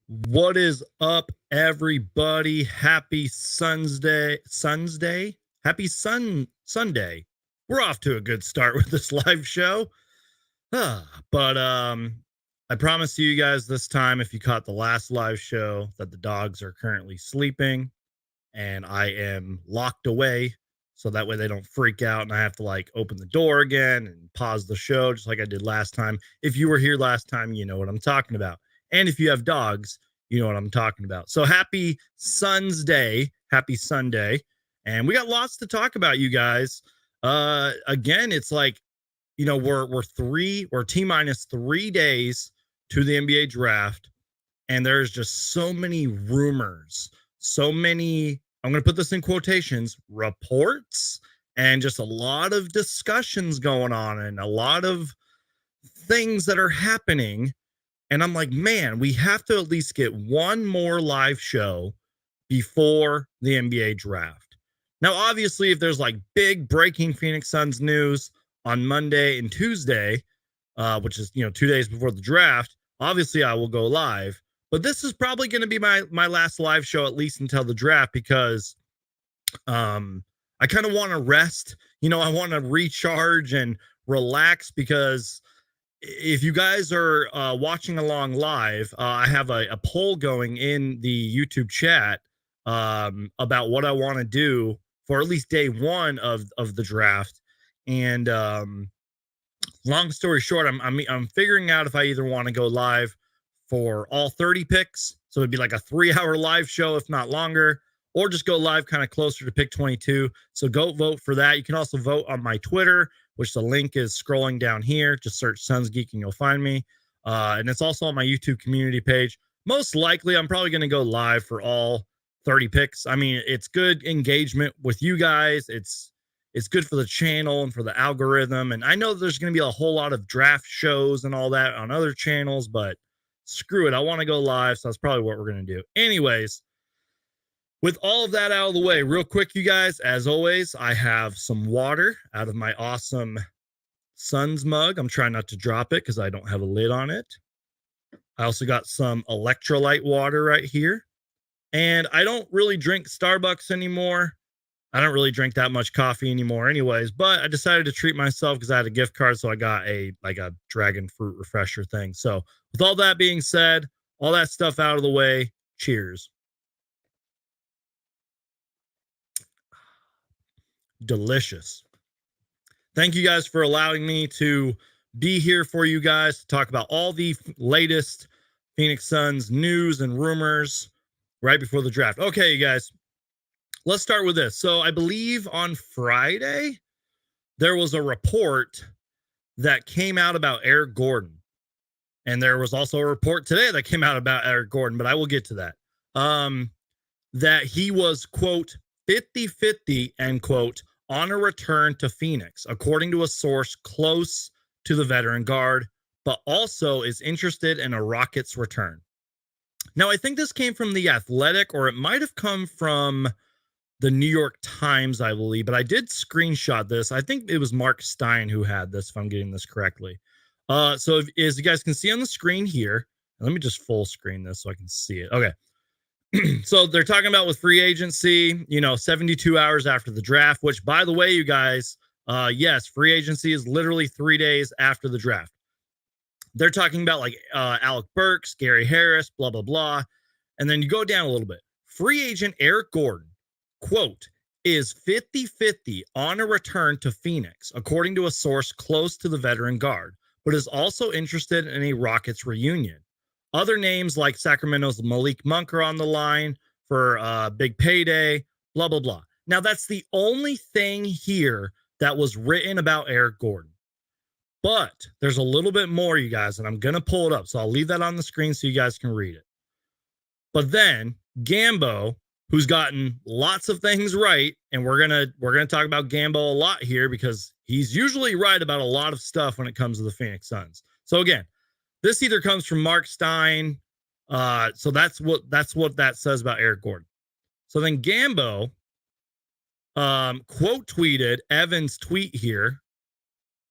What is up, everybody? Happy Sunday. Happy Sunday. We're off to a good start with this live show. But I promise you guys this time, if you caught the last live show, that the dogs are currently sleeping and I am locked away. So that way they don't freak out and I have to like open the door again and pause the show just like I did last time. If you were here last time, you know what I'm talking about. And if you have dogs, you know what I'm talking about. So happy Sun's Day. Happy Sunday. And we got lots to talk about, you guys. Again, it's like, you know, we're T-minus 3 days to the NBA draft. And there's just so many rumors, so many, I'm going to put this in quotations, reports, and just a lot of discussions going on and a lot of things that are happening. And I'm like, man, we have to at least get one more live show before the NBA draft. Now, obviously, if there's like big breaking Phoenix Suns news on Monday and Tuesday, which is, 2 days before the draft, obviously I will go live. But this is probably going to be my last live show, at least until the draft, because I kind of want to rest. I want to recharge and relax, because if you guys are watching along live, I have a poll going in the YouTube chat about what I want to do for at least day one of the draft. And long story short, I'm figuring out if I either want to go live for all 30 picks, so it'd be like a 3-hour live show, if not longer, or just go live kind of closer to pick 22. So go vote for that. You can also vote on my Twitter, which the link is scrolling down here. Just search Suns Geek and you'll find me. And it's also on my YouTube community page. Most likely, I'm probably going to go live for all 30 picks. I mean, it's good engagement with you guys. It's good for the channel and for the algorithm. And I know there's going to be a whole lot of draft shows and all that on other channels, but screw it. I want to go live. So that's probably what we're going to do. Anyways, with all of that out of the way, real quick, you guys, as always, I have some water out of my awesome Suns mug. I'm trying not to drop it because I don't have a lid on it. I also got some electrolyte water right here. And I don't really drink Starbucks anymore. I don't really drink that much coffee anymore anyways, but I decided to treat myself because I had a gift card. So I got a dragon fruit refresher thing. So with all that being said, all that stuff out of the way, cheers. Delicious. Thank you guys for allowing me to be here for you guys to talk about all the latest Phoenix Suns news and rumors right before the draft. Okay, you guys, let's start with this. So I believe on Friday, there was a report that came out about Eric Gordon. And there was also a report today that came out about Eric Gordon, but I will get to that. That he was, quote, 50-50, end quote, on a return to Phoenix, according to a source close to the veteran guard, but also is interested in a Rockets return. Now, I think this came from The Athletic, or it might have come from the New York Times, I believe, but I did screenshot this. I think it was Mark Stein who had this, if I'm getting this correctly. So as you guys can see on the screen here, let me just full screen this so I can see it. Okay. So they're talking about with free agency, 72 hours after the draft, which, by the way, you guys, yes, free agency is literally 3 days after the draft. They're talking about like Alec Burks, Gary Harris, blah, blah, blah. And then you go down a little bit. Free agent Eric Gordon, quote, is 50-50 on a return to Phoenix, according to a source close to the veteran guard, but is also interested in a Rockets reunion. Other names like Sacramento's Malik Monk are on the line for big payday, blah, blah, blah. Now, that's the only thing here that was written about Eric Gordon. But there's a little bit more, you guys, and I'm going to pull it up. So I'll leave that on the screen so you guys can read it. But then Gambo, who's gotten lots of things right, and we're gonna talk about Gambo a lot here because he's usually right about a lot of stuff when it comes to the Phoenix Suns. So again, this either comes from Mark Stein, so that's what that says about Eric Gordon. So then Gambo quote tweeted Evan's tweet here,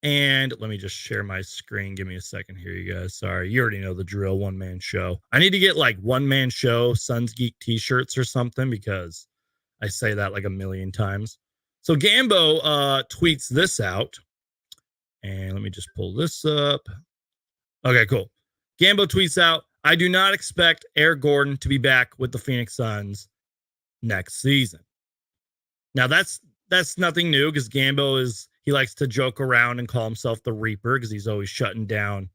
And let me just share my screen. Give me a second here, you guys. Sorry, you already know the drill. One man show. I need to get like one man show Suns Geek t-shirts or something because I say that like a million times. So Gambo tweets this out. And let me just pull this up. Okay, cool. Gambo tweets out, I do not expect Eric Gordon to be back with the Phoenix Suns next season. Now that's nothing new because Gambo he likes to joke around and call himself the Reaper because he's always shutting down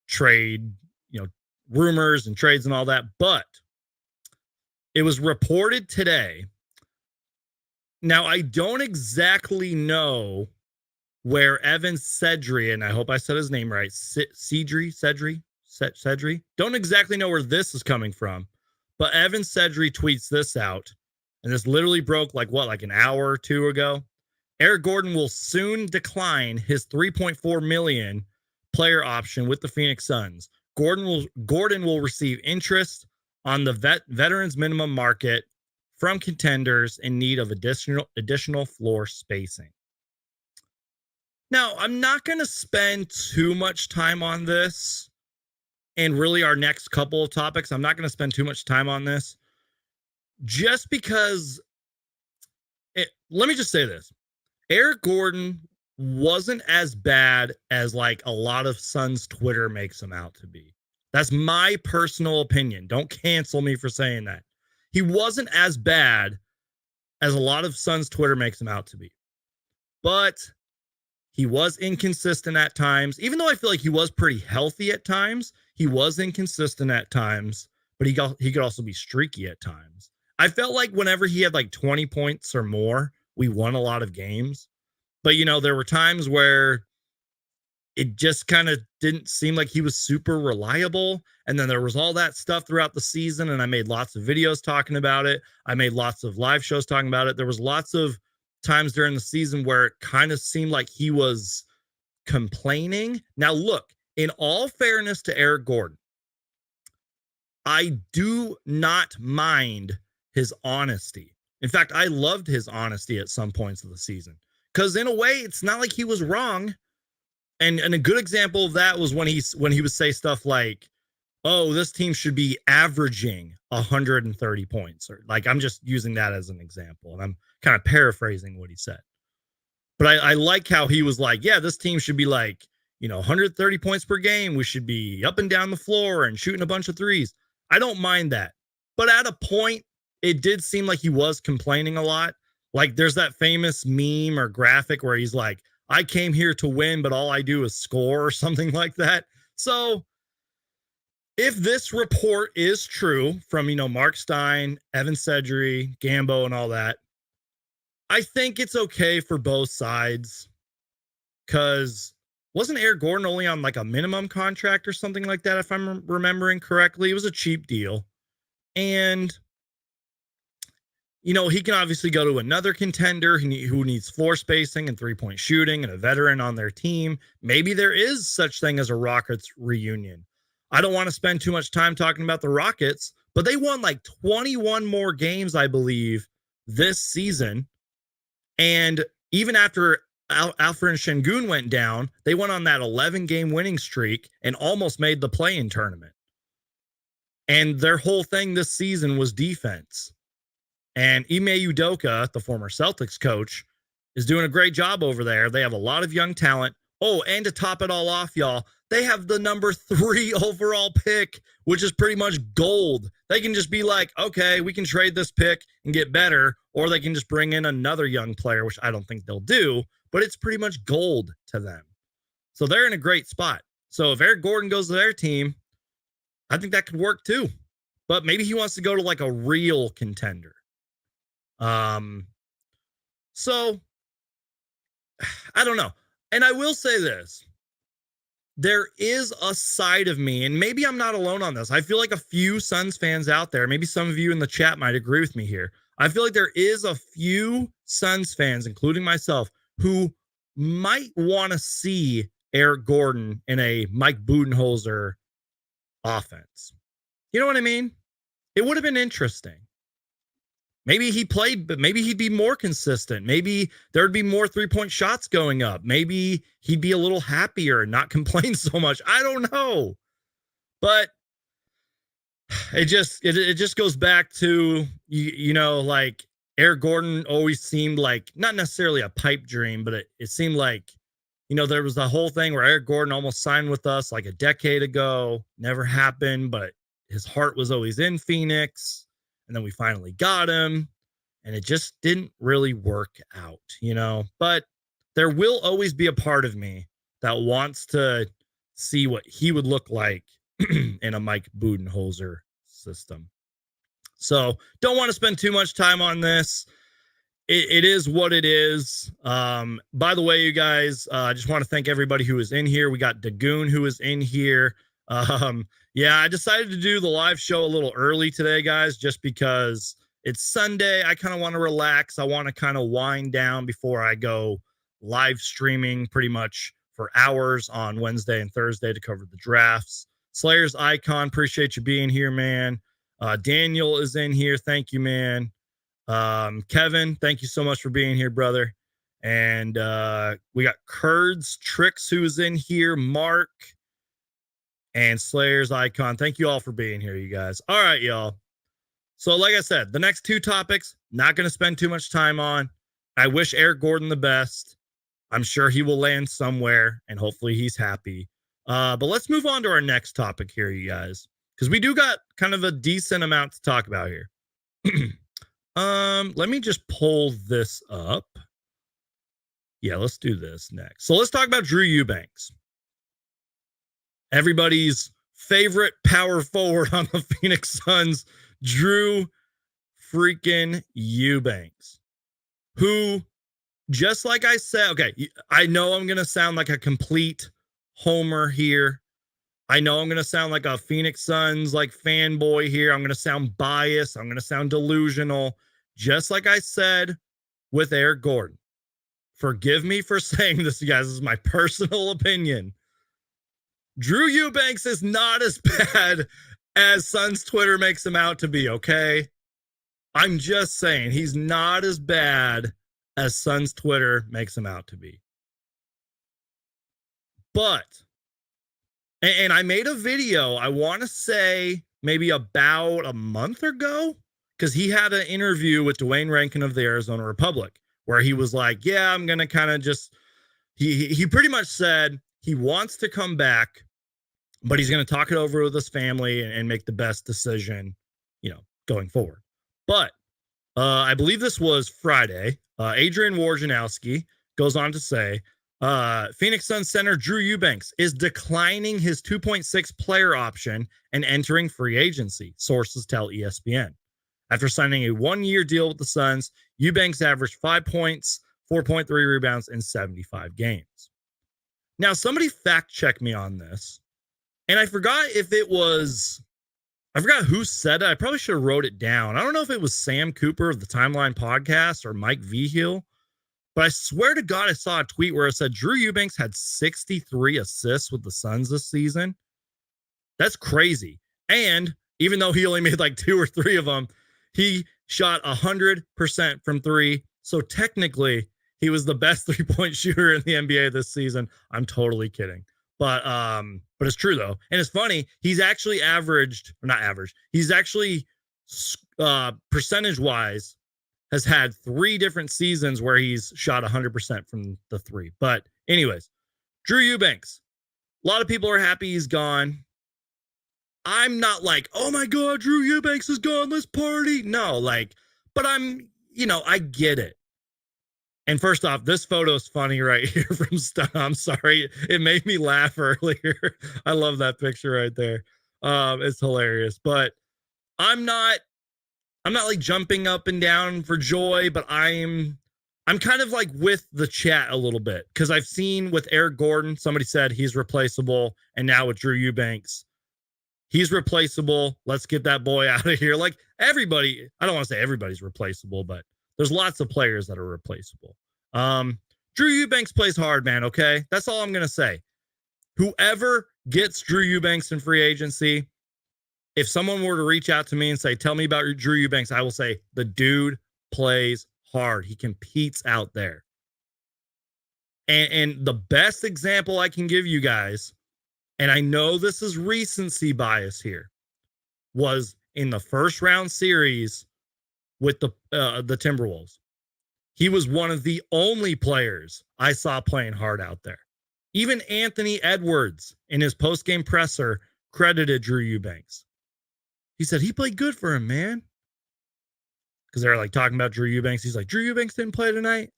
trade, rumors and trades and all that. But it was reported today. Now, I don't exactly know where Evan Cedry, and I hope I said his name right, Cedry. Don't exactly know where this is coming from, but Evan Cedry tweets this out, and this literally broke like an hour or two ago. Eric Gordon will soon decline his $3.4 million player option with the Phoenix Suns. Gordon will receive interest on the veterans minimum market from contenders in need of additional floor spacing. Now, I'm not going to spend too much time on this, and really our next couple of topics, I'm not going to spend too much time on this, just because, let me just say this. Eric Gordon wasn't as bad as like a lot of Suns Twitter makes him out to be. That's my personal opinion. Don't cancel me for saying that. He wasn't as bad as a lot of Suns Twitter makes him out to be. But he was inconsistent at times. Even though I feel like he was pretty healthy at times, he was inconsistent at times, but he could also be streaky at times. I felt like whenever he had like 20 points or more, we won a lot of games. But, there were times where it just kind of didn't seem like he was super reliable. And then there was all that stuff throughout the season, and I made lots of videos talking about it. I made lots of live shows talking about it. There was lots of times during the season where it kind of seemed like he was complaining. Now, look, in all fairness to Eric Gordon, I do not mind his honesty. In fact, I loved his honesty at some points of the season because in a way, it's not like he was wrong. And a good example of that was when he would say stuff like, oh, this team should be averaging 130 points. Or like, I'm just using that as an example. And I'm kind of paraphrasing what he said. But I like how he was like, yeah, this team should be like, 130 points per game. We should be up and down the floor and shooting a bunch of threes. I don't mind that. But at a point, it did seem like he was complaining a lot. Like there's that famous meme or graphic where he's like, I came here to win, but all I do is score or something like that. So if this report is true from, Mark Stein, Evan Cedry, Gambo, and all that, I think it's okay for both sides because wasn't Eric Gordon only on like a minimum contract or something like that, if I'm remembering correctly? It was a cheap deal. And he can obviously go to another contender who needs floor spacing and three-point shooting and a veteran on their team. Maybe there is such thing as a Rockets reunion. I don't want to spend too much time talking about the Rockets, but they won like 21 more games, I believe, this season. And even after Alfred Şengün went down, they went on that 11-game winning streak and almost made the play-in tournament. And their whole thing this season was defense. And Ime Udoka, the former Celtics coach, is doing a great job over there. They have a lot of young talent. Oh, and to top it all off, y'all, they have the number 3 overall pick, which is pretty much gold. They can just be like, okay, we can trade this pick and get better, or they can just bring in another young player, which I don't think they'll do, but it's pretty much gold to them. So they're in a great spot. So if Eric Gordon goes to their team, I think that could work too. But maybe he wants to go to like a real contender. So I don't know. And I will say this. There is a side of me, and maybe I'm not alone on this. I feel like a few Suns fans out there, maybe some of you in the chat might agree with me here. I feel like there is a few Suns fans, including myself, who might want to see Eric Gordon in a Mike Budenholzer offense. You know what I mean? It would have been interesting. Maybe he played, but maybe he'd be more consistent. Maybe there'd be more 3-point shots going up. Maybe he'd be a little happier and not complain so much. I don't know. But it just goes back to like Eric Gordon always seemed like not necessarily a pipe dream, but it seemed like there was the whole thing where Eric Gordon almost signed with us like a decade ago, never happened, but his heart was always in Phoenix, and then we finally got him, and it just didn't really work out, but there will always be a part of me that wants to see what he would look like in a Mike Budenholzer system. So don't want to spend too much time on this. It is what it is. By the way, you guys, I just want to thank everybody who is in here. We got Dagoon who is in here. Yeah, I decided to do the live show a little early today, guys, just because it's Sunday. I kind of want to relax. I want to kind of wind down before I go live streaming pretty much for hours on Wednesday and Thursday to cover the drafts. Slayer's Icon, appreciate you being here, man. Daniel is in here. Thank you, man. Kevin, thank you so much for being here, brother. And we got Kurds Tricks who's in here, Mark, and Slayer's Icon. Thank you all for being here, you guys. All right, y'all. So like I said, the next two topics, not going to spend too much time on. I wish Eric Gordon the best. I'm sure he will land somewhere, and hopefully he's happy. But let's move on to our next topic here, you guys, because we do got kind of a decent amount to talk about here. Let me just pull this up. Yeah, let's do this next. So let's talk about Drew Eubanks. Everybody's favorite power forward on the Phoenix Suns, Drew freaking Eubanks, who, just like I said, okay, I know I'm going to sound like a complete homer here. I know I'm going to sound like a Phoenix Suns like fanboy here. I'm going to sound biased. I'm going to sound delusional. Just like I said with Eric Gordon. Forgive me for saying this, you guys. This is my personal opinion. Drew Eubanks is not as bad as Suns Twitter makes him out to be, okay? I'm just saying he's not as bad as Suns Twitter makes him out to be. But, and I made a video, I want to say maybe about a month ago, because he had an interview with Dwayne Rankin of the Arizona Republic, where he was like, yeah, I'm going to kind of just, he pretty much said he wants to come back, but he's going to talk it over with his family and make the best decision, going forward. But I believe this was Friday. Adrian Wojnarowski goes on to say, Phoenix Suns center Drew Eubanks is declining his 2.6 player option and entering free agency, sources tell ESPN. After signing a one-year deal with the Suns, Eubanks averaged 5 points, 4.3 rebounds in 75 games. Now, somebody fact-checked me on this, and I forgot who said it. I probably should have wrote it down. I don't know if it was Sam Cooper of the Timeline Podcast or Mike Vigil, but I swear to God I saw a tweet where it said Drew Eubanks had 63 assists with the Suns this season. That's crazy. And even though he only made like 2 or 3 of them, he shot 100% from 3. So technically, he was the best 3-point shooter in the NBA this season. I'm totally kidding. But it's true, though. And it's funny. He's actually he's actually percentage-wise has had 3 different seasons where he's shot 100% from the 3. But anyways, Drew Eubanks. A lot of people are happy he's gone. I'm not like, oh my God, Drew Eubanks is gone, let's party. No, but I get it. And first off, this photo is funny right here from Stun. I'm sorry. It made me laugh earlier. I love that picture right there. It's hilarious. But I'm not like jumping up and down for joy, but I'm kind of like with the chat a little bit, because I've seen with Eric Gordon, somebody said he's replaceable, and now with Drew Eubanks, he's replaceable. Let's get that boy out of here. Like everybody, I don't want to say everybody's replaceable, but there's lots of players that are replaceable. Drew Eubanks plays hard, man. Okay. That's all I'm going to say. Whoever gets Drew Eubanks in free agency, if someone were to reach out to me and say, tell me about Drew Eubanks, I will say the dude plays hard. He competes out there. And the best example I can give you guys, and I know this is recency bias here, was in the first round series with the Timberwolves. He was one of the only players I saw playing hard out there. Even Anthony Edwards in his post-game presser credited Drew Eubanks. He said he played good for him, man. Because they're like talking about Drew Eubanks. He's like, Drew Eubanks didn't play tonight.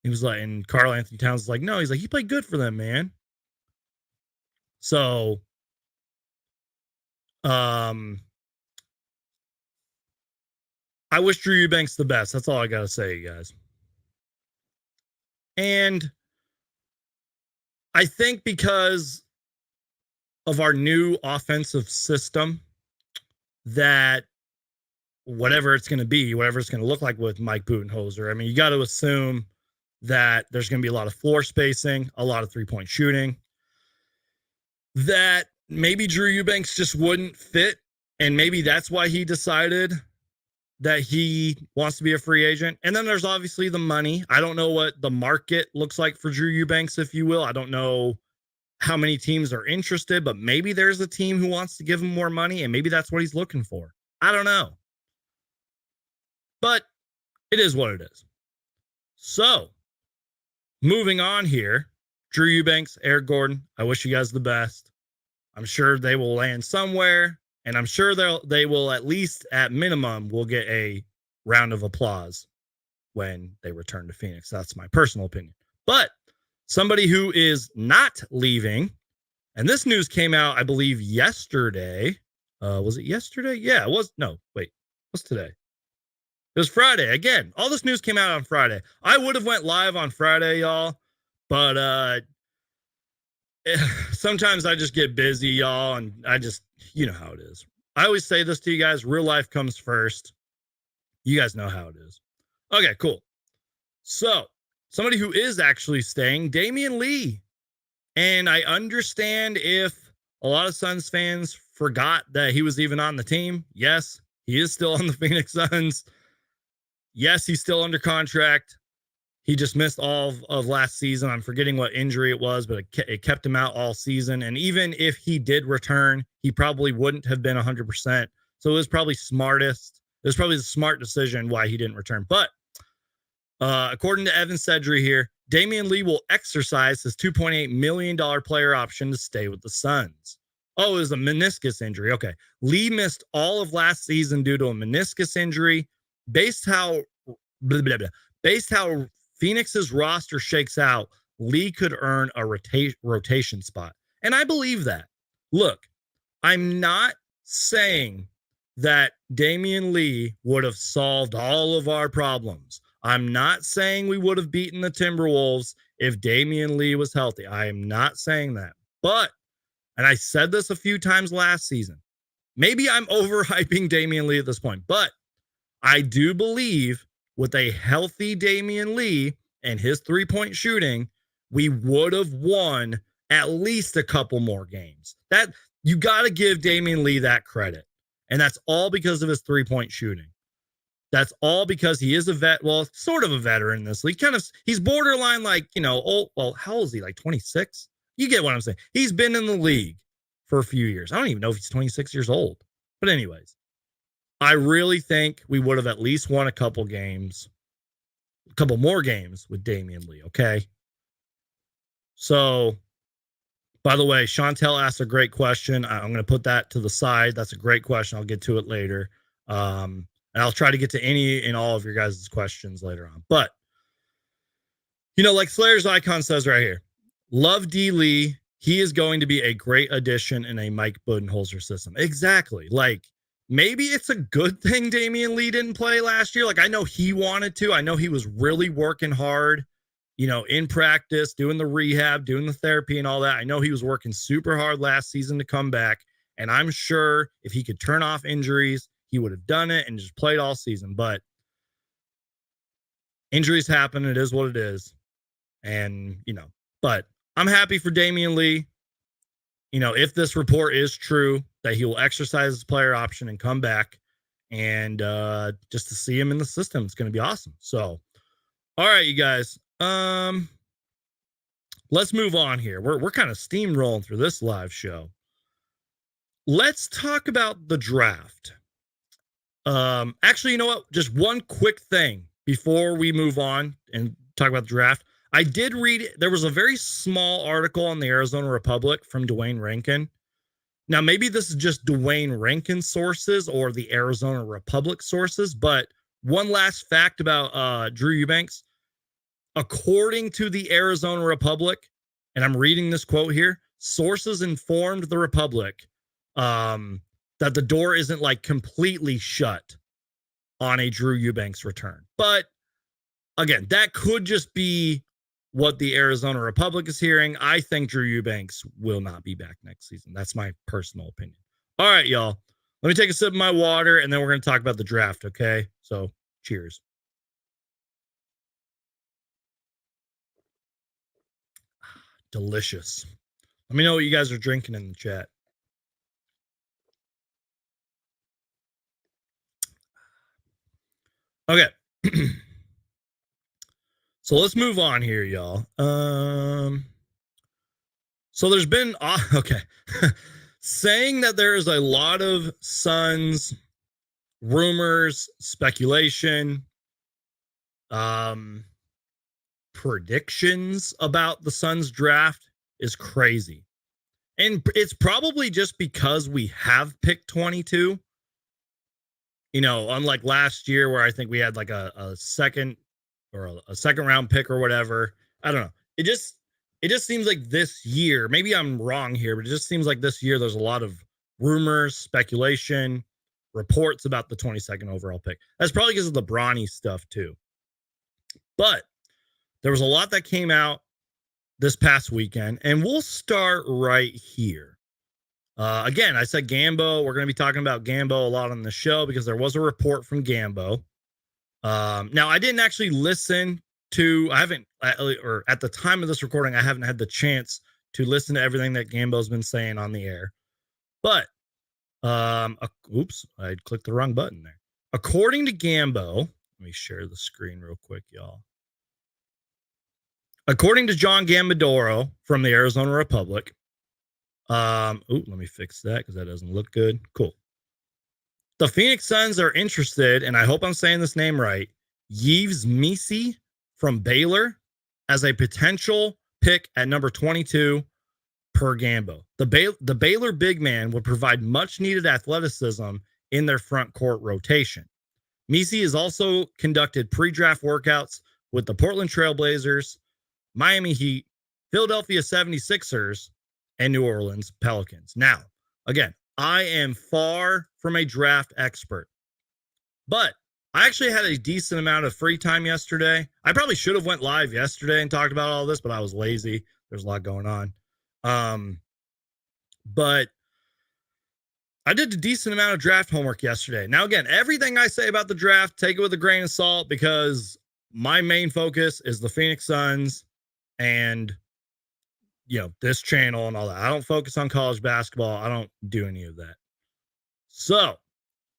He was like, and Karl Anthony Towns was like, no, he's like, he played good for them, man. So, I wish Drew Eubanks the best. That's all I got to say, you guys. And I think because of our new offensive system, that whatever it's going to be, whatever it's going to look like with Mike Budenholzer, I mean, you got to assume that there's going to be a lot of floor spacing, a lot of three-point shooting, that maybe Drew Eubanks just wouldn't fit. And maybe that's why he decided that he wants to be a free agent. And then there's obviously the money. I don't know what the market looks like for Drew Eubanks, if you will. I don't know how many teams are interested, but maybe there's a team who wants to give him more money, and maybe that's what he's looking for. I don't know. But it is what it is. So, moving on here, Drew Eubanks, Eric Gordon, I wish you guys the best. I'm sure they will land somewhere, and I'm sure they will at least, at minimum, will get a round of applause when they return to Phoenix. That's my personal opinion. But somebody who is not leaving, and this news came out, I believe, yesterday. Was it yesterday? Yeah, it was. No, wait. What's today? It was Friday. Again, all this news came out on Friday. I would have went live on Friday, y'all, but sometimes I just get busy, y'all, and I just, you know how it is. I always say this to you guys, real life comes first. You guys know how it is. Okay, cool. So, somebody who is actually staying, Damien Lee. And I understand if a lot of Suns fans forgot that he was even on the team. Yes, he is still on the Phoenix Suns. Yes, he's still under contract. He just missed all of last season. I'm forgetting what injury it was, but it kept him out all season. And even if he did return, he probably wouldn't have been 100%. So it was probably smartest. It was probably the smart decision why he didn't return. But according to Evan Sedry here, Damien Lee will exercise his $2.8 million player option to stay with the Suns. Oh, it was a meniscus injury. Okay. Lee missed all of last season due to a meniscus injury. Based how Phoenix's roster shakes out, Lee could earn a rotation spot. And I believe that. Look, I'm not saying that Damien Lee would have solved all of our problems. I'm not saying we would have beaten the Timberwolves if Damien Lee was healthy. I am not saying that. But, and I said this a few times last season, maybe I'm overhyping Damien Lee at this point, but I do believe with a healthy Damien Lee and his three-point shooting, we would have won at least a couple more games. That you got to give Damien Lee that credit. And that's all because of his three-point shooting. That's all because he is a vet. Well, sort of a veteran in this league. He's borderline like, old. Well, how old is he? Like 26? You get what I'm saying. He's been in the league for a few years. I don't even know if he's 26 years old. But anyways, I really think we would have at least won a couple more games with Damien Lee, okay? So, by the way, Chantel asked a great question. I'm going to put that to the side. That's a great question. I'll get to it later. And I'll try to get to any and all of your guys' questions later on. But, like Slayer's Icon says right here, love D. Lee. He is going to be a great addition in a Mike Budenholzer system. Exactly. Like, maybe it's a good thing Damien Lee didn't play last year. Like, I know he wanted to. I know he was really working hard, in practice, doing the rehab, doing the therapy and all that. I know he was working super hard last season to come back. And I'm sure if he could turn off injuries, he would have done it and just played all season. But injuries happen. It is what it is. And, but I'm happy for Damien Lee. if this report is true, that he will exercise his player option and come back, and just to see him in the system, it's going to be awesome. So, all right, you guys. Let's move on here. We're kind of steamrolling through this live show. Let's talk about the draft. Actually, you know what? Just one quick thing before we move on and talk about the draft. I did read, there was a very small article on the Arizona Republic from Dwayne Rankin. Now, maybe this is just Dwayne Rankin sources or the Arizona Republic sources, but one last fact about Drew Eubanks. According to the Arizona Republic, and I'm reading this quote here, sources informed the Republic that the door isn't like completely shut on a Drew Eubanks return. But again, that could just be what the Arizona Republic is hearing. I think Drew Eubanks will not be back next season. That's my personal opinion. All right, y'all. Let me take a sip of my water, and then we're going to talk about the draft, okay? So, cheers. Delicious. Let me know what you guys are drinking in the chat. Okay. So let's move on here, y'all. So there's been, okay, saying that there is a lot of Suns rumors, speculation, predictions about the Suns draft is crazy. And it's probably just because we have picked 22. Unlike last year where I think we had like a second or a second round pick or whatever. I don't know. It just seems like this year, maybe I'm wrong here, but it just seems like this year there's a lot of rumors, speculation, reports about the 22nd overall pick. That's probably because of the Bronny stuff too. But there was a lot that came out this past weekend, and we'll start right here. Again, I said Gambo. We're going to be talking about Gambo a lot on the show because there was a report from Gambo. Now, I didn't actually listen to, or at the time of this recording, I haven't had the chance to listen to everything that Gambo's been saying on the air. But, oops, I clicked the wrong button there. According to Gambo, let me share the screen real quick, y'all. According to John Gambadoro from the Arizona Republic, let me fix that because that doesn't look good. Cool. The Phoenix Suns are interested, and I hope I'm saying this name right, Yves Missi from Baylor as a potential pick at number 22 per Gambo. The Baylor big man would provide much needed athleticism in their front court rotation. Missi has also conducted pre-draft workouts with the Portland Trailblazers, Miami Heat, Philadelphia 76ers, and New Orleans Pelicans. Now, again, I am far from a draft expert, but I actually had a decent amount of free time yesterday. I probably should have went live yesterday and talked about all this, but I was lazy. There's a lot going on. But I did a decent amount of draft homework yesterday. Now, again, everything I say about the draft, take it with a grain of salt because my main focus is the Phoenix Suns and this channel and all that. I don't focus on college basketball. I don't do any of that. So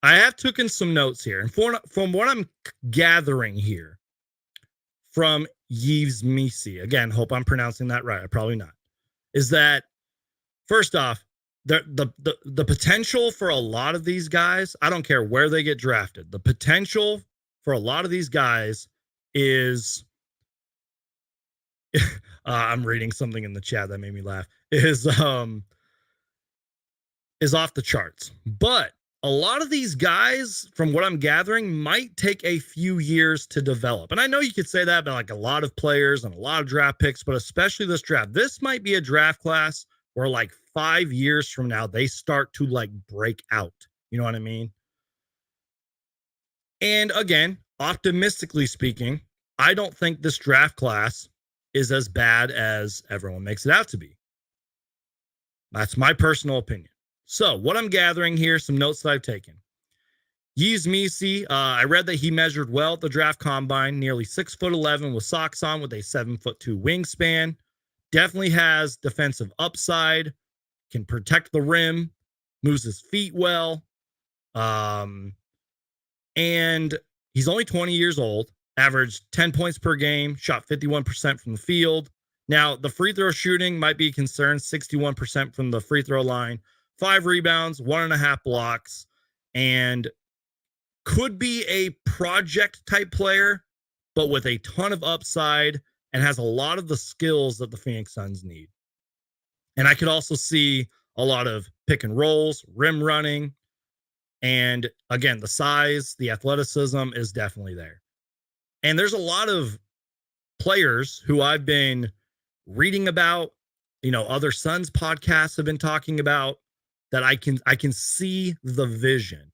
I have taken some notes here. And from what I'm gathering here from Yves Missi, again, hope I'm pronouncing that right. I'm probably not. Is that first off, the potential for a lot of these guys, I don't care where they get drafted. The potential for a lot of these guys is I'm reading something in the chat that made me laugh, is off the charts. But a lot of these guys, from what I'm gathering, might take a few years to develop. And I know you could say that about like a lot of players and a lot of draft picks, but especially this draft. This might be a draft class where like 5 years from now, they start to like break out. You know what I mean? And again, optimistically speaking, I don't think this draft class is as bad as everyone makes it out to be. That's my personal opinion. So what I'm gathering here, some notes that I've taken. Yves Missi, I read that he measured well at the draft combine, nearly 6'11" with socks on with a 7'2" wingspan. Definitely has defensive upside. can protect the rim, moves his feet well. And he's only 20 years old, averaged 10 points per game, shot 51% from the field. Now, the free throw shooting might be a concern, 61% from the free throw line, 5 rebounds, 1.5 blocks, and could be a project type player, but with a ton of upside and has a lot of the skills that the Phoenix Suns need. And I could also see a lot of pick and rolls, rim running, and again, the size, the athleticism is definitely there. And there's a lot of players who I've been reading about, other Suns podcasts have been talking about, that I can see the vision.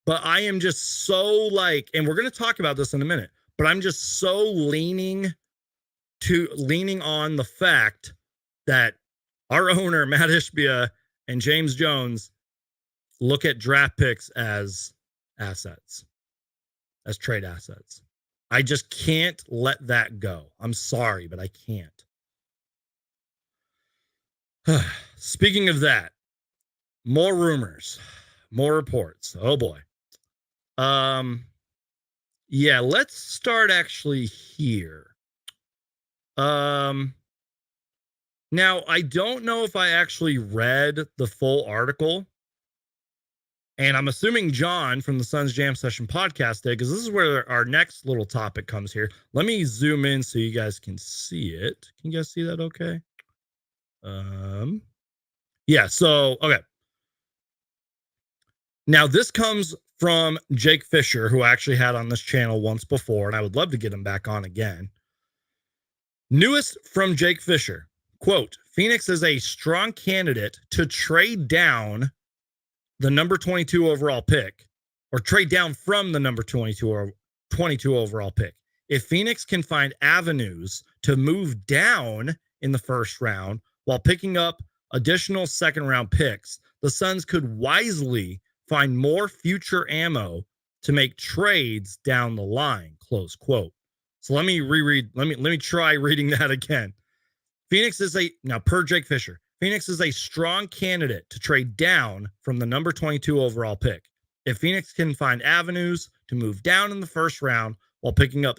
But I am just so and we're going to talk about this in a minute, but I'm just so leaning on the fact that our owner, Matt Ishbia, and James Jones look at draft picks as assets, as trade assets. I just can't let that go. I'm sorry, but I can't. Speaking of that, more rumors, more reports. Oh boy. Yeah, let's start actually here. Now, I don't know if I actually read the full article, and I'm assuming John from the Suns Jam Session podcast did, because this is where our next little topic comes here. Let me zoom in so you guys can see it. Can you guys see that okay? Yeah, so, okay. Now, this comes from Jake Fisher, who I actually had on this channel once before, and I would love to get him back on again. Newest from Jake Fisher, quote, Phoenix is a strong candidate to trade down the number 22 overall pick, or trade down from the number 22 or 22 overall pick. If Phoenix can find avenues to move down in the first round while picking up additional second round picks, the Suns could wisely find more future ammo to make trades down the line, close quote. So let me reread. Let me try reading that again. Now per Jake Fisher, Phoenix is a strong candidate to trade down from the number 22 overall pick. If Phoenix can find avenues to move down in the first round while picking up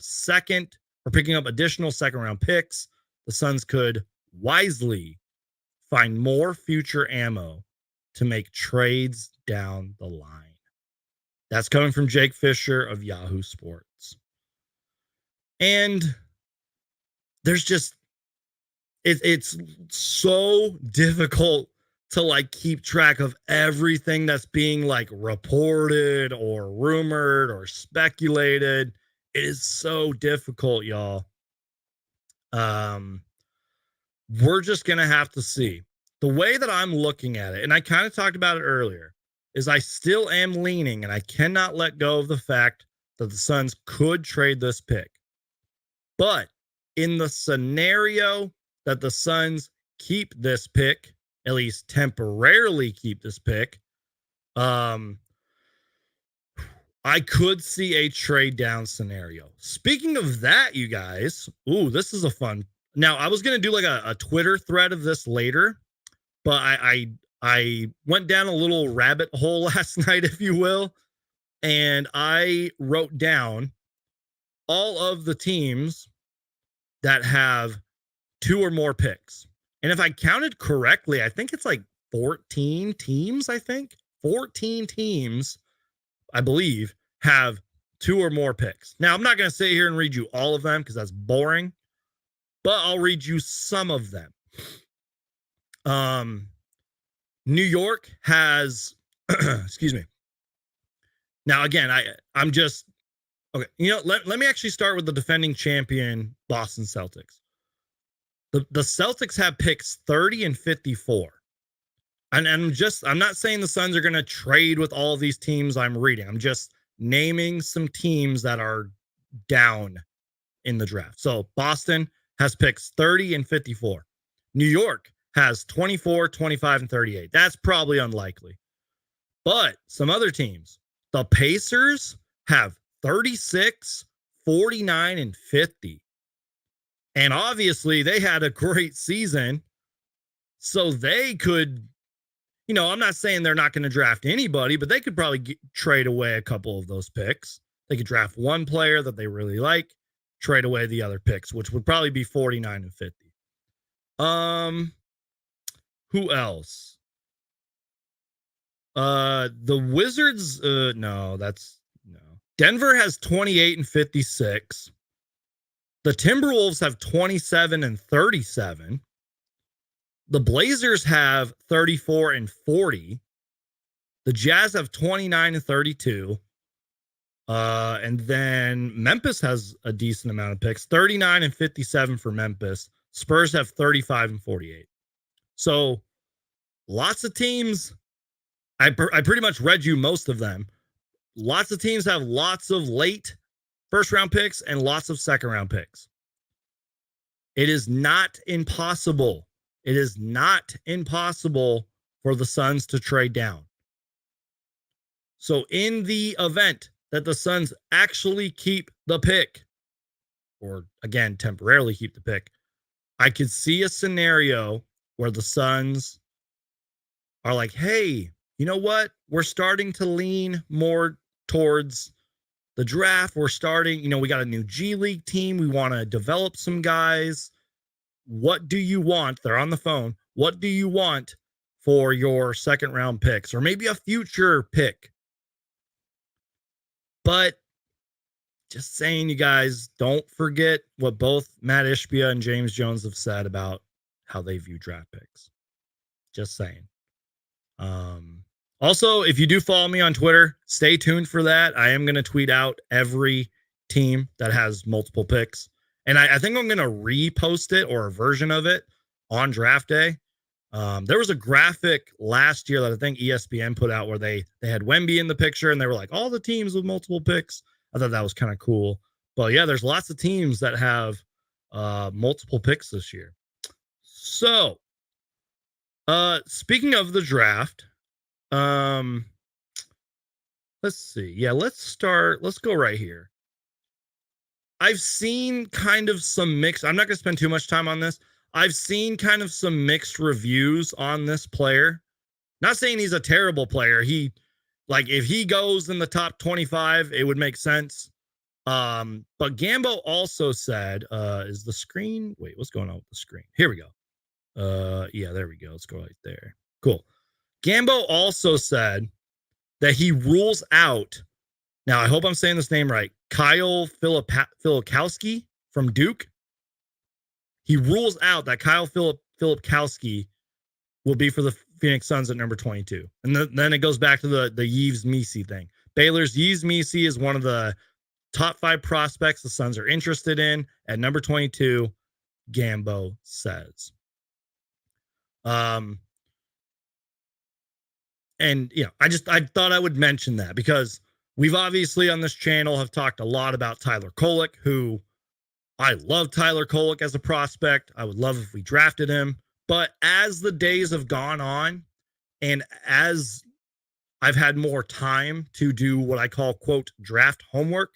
additional second round picks, the Suns could wisely find more future ammo to make trades down the line. That's coming from Jake Fisher of Yahoo Sports. And there's just, it's so difficult to keep track of everything that's being reported or rumored or speculated. It is so difficult, y'all. We're just going to have to see. The way that I'm looking at it, and I kind of talked about it earlier, is I still am leaning, and I cannot let go of the fact that the Suns could trade this pick. But in the scenario that the Suns keep this pick, at least temporarily keep this pick, I could see a trade down scenario. Speaking of that, you guys, this is a fun. Now, I was going to do a Twitter thread of this later, but I went down a little rabbit hole last night, if you will, and I wrote down all of the teams that have 2 or more picks. And if I counted correctly, I think it's 14 teams, 14 teams, I believe, have 2 or more picks. Now, I'm not going to sit here and read you all of them because that's boring, but I'll read you some of them. New York has, excuse me. Now, again, I'm just, okay. Let me actually start with the defending champion Boston Celtics. The Celtics have picks 30 and 54. And I'm not saying the Suns are going to trade with all of these teams I'm reading. I'm just naming some teams that are down in the draft. So Boston has picks 30 and 54. New York has 24, 25, and 38. That's probably unlikely. But some other teams, the Pacers have 36, 49, and 50. And obviously they had a great season So they could, I'm not saying they're not going to draft anybody, but they could probably trade away a couple of those picks. They could draft one player that they really like, trade away the other picks, which would probably be 49 and 50. Who else? The Wizards, no. Denver has 28 and 56. The Timberwolves have 27 and 37. The Blazers have 34 and 40. The Jazz have 29 and 32. And then Memphis has a decent amount of picks, 39 and 57 for Memphis. Spurs have 35 and 48. So lots of teams. I pretty much read you most of them. Lots of teams have lots of late first round picks and lots of second round picks. It is not impossible. It is not impossible for the Suns to trade down. So in the event that the Suns actually keep the pick, or again, temporarily keep the pick, I could see a scenario where the Suns are like, hey, you know what? We're starting to lean more towards the draft. We're starting, we got a new G League team. We want to develop some guys. What do you want? They're on the phone. What do you want for your second round picks or maybe a future pick? But just saying, you guys, don't forget what both Matt Ishbia and James Jones have said about how they view draft picks. Just saying. Also, if you do follow me on Twitter, stay tuned for that. I am going to tweet out every team that has multiple picks. And I think I'm going to repost it or a version of it on draft day. There was a graphic last year that I think ESPN put out where they had Wemby in the picture and they were like, all the teams with multiple picks. I thought that was kind of cool. But yeah, there's lots of teams that have multiple picks this year. So, speaking of the draft, let's see. Yeah, let's go right here. I've seen kind of some mixed, I'm not going to spend too much time on this. I've seen kind of some mixed reviews on this player. Not saying he's a terrible player. If he goes in the top 25, it would make sense. But Gambo also said, is the screen, wait, what's going on with the screen? Here we go. Yeah, there we go. Let's go right there. Cool. Gambo also said that he rules out, now I hope I'm saying this name right, Kyle Filipkowski from Duke. He rules out that Kyle Filipkowski will be for the Phoenix Suns at number 22. And then it goes back to the Yves Missi thing. Baylor's Yves Missi is one of the top 5 prospects the Suns are interested in at number 22, Gambo says. And I thought I would mention that because we've obviously on this channel have talked a lot about Tyler Kolek, who I love Tyler Kolek as a prospect. I would love if we drafted him. But as the days have gone on and as I've had more time to do what I call, quote, draft homework,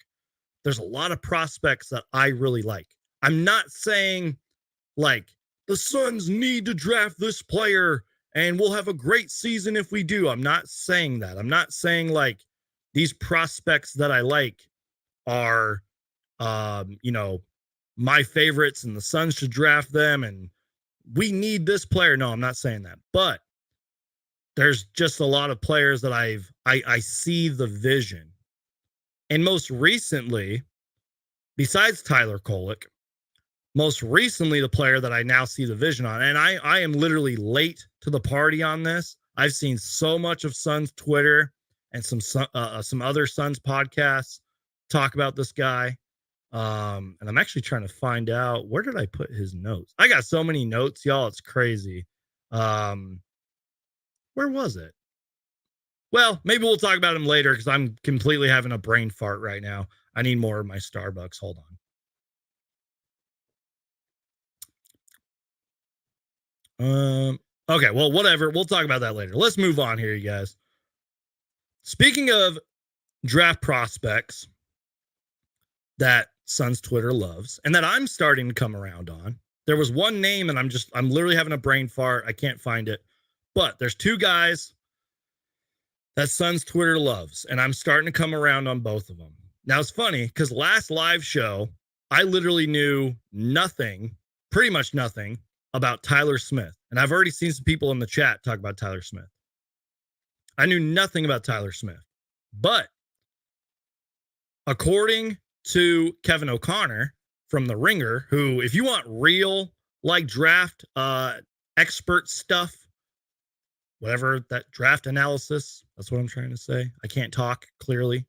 there's a lot of prospects that I really like. I'm not saying like the Suns need to draft this player and we'll have a great season if we do. I'm not saying that. I'm not saying like these prospects that I like are, my favorites and the Suns should draft them and we need this player. No, I'm not saying that. But there's just a lot of players that I see the vision. And most recently, besides Tyler Kolek, most recently the player that I now see the vision on, and I am literally late to the party on this. I've seen so much of Suns Twitter and some other Suns podcasts talk about this guy. And I'm actually trying to find out, where did I put his notes? I got so many notes, y'all. It's crazy. Where was it? Well, maybe we'll talk about him later because I'm completely having a brain fart right now. I need more of my Starbucks. Hold on. Okay, well, whatever. We'll talk about that later. Let's move on here, you guys. Speaking of draft prospects that Suns Twitter loves and that I'm starting to come around on, there was one name, and I'm literally having a brain fart. I can't find it. But there's two guys that Sun's Twitter loves, and I'm starting to come around on both of them. Now, it's funny because last live show, I literally knew nothing, pretty much nothing, about Tyler Smith. And I've already seen some people in the chat talk about Tyler Smith. I knew nothing about Tyler Smith. But according to Kevin O'Connor from The Ringer, who, if you want real like draft expert stuff, whatever that draft analysis, that's what I'm trying to say. I can't talk clearly.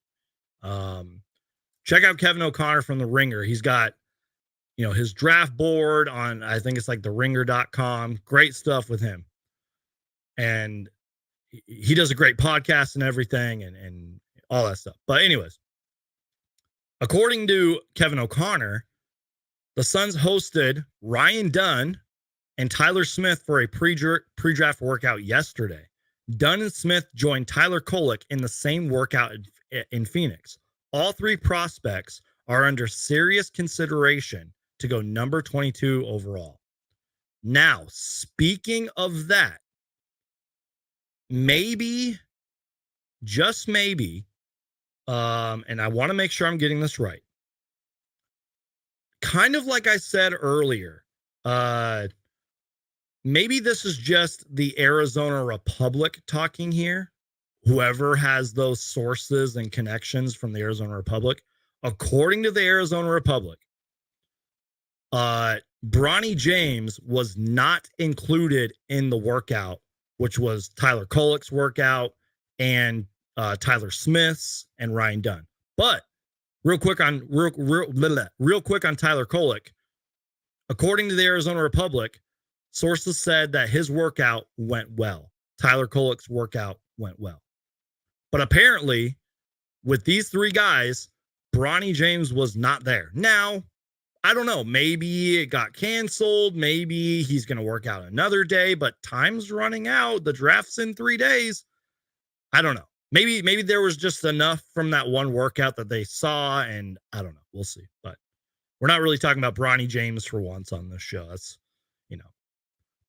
Check out Kevin O'Connor from The Ringer. He's got, his draft board on, I think it's like theringer.com. Great stuff with him. And he does a great podcast and everything and all that stuff. But anyways, according to Kevin O'Connor, the Suns hosted Ryan Dunn and Tyler Smith for a pre-draft workout yesterday. Dunn and Smith joined Tyler Kolek in the same workout in Phoenix. All three prospects are under serious consideration to go number 22 overall. Now, speaking of that, maybe, just maybe, and I want to make sure I'm getting this right. Kind of like I said earlier, maybe this is just the Arizona Republic talking here. Whoever has those sources and connections from the Arizona Republic. According to the Arizona Republic, Bronny James was not included in the workout, which was Tyler Kolek's workout and Tyler Smith's and Ryan Dunn. But real quick on Tyler Kolek, according to the Arizona Republic, sources said that his workout went well. Tyler Kolek's workout went well. But apparently, with these three guys, Bronny James was not there. Now, I don't know. Maybe it got canceled. Maybe he's going to work out another day, but time's running out. The draft's in 3 days. I don't know. Maybe there was just enough from that one workout that they saw, and I don't know. We'll see. But we're not really talking about Bronny James for once on this show. That's,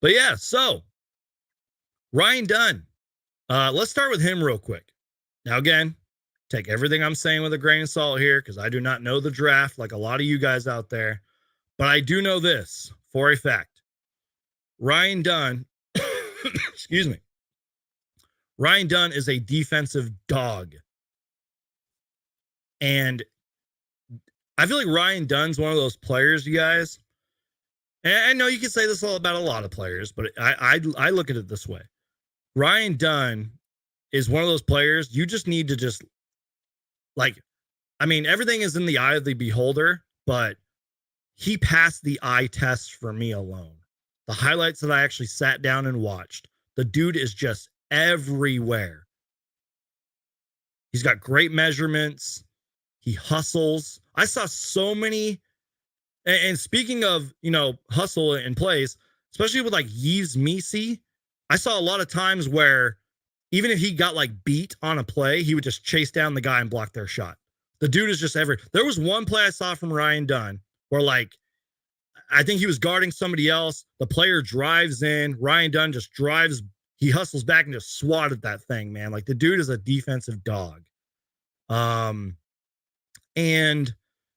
But yeah, so Ryan Dunn. Let's start with him real quick. Now, again, take everything I'm saying with a grain of salt here because I do not know the draft like a lot of you guys out there. But I do know this for a fact. Ryan Dunn, excuse me. Ryan Dunn is a defensive dog. And I feel like Ryan Dunn's one of those players, you guys. And I know you can say this all about a lot of players, but I look at it this way. Ryan Dunn is one of those players you just need to just everything is in the eye of the beholder, but he passed the eye test for me alone. The highlights that I actually sat down and watched, the dude is just everywhere. He's got great measurements. He hustles. I saw so many. And speaking of, hustle and plays, especially with like Yves Missi, I saw a lot of times where even if he got beat on a play, he would just chase down the guy and block their shot. The dude is just There was one play I saw from Ryan Dunn where I think he was guarding somebody else. The player drives in. Ryan Dunn just drives. He hustles back and just swatted that thing, man. The dude is a defensive dog. And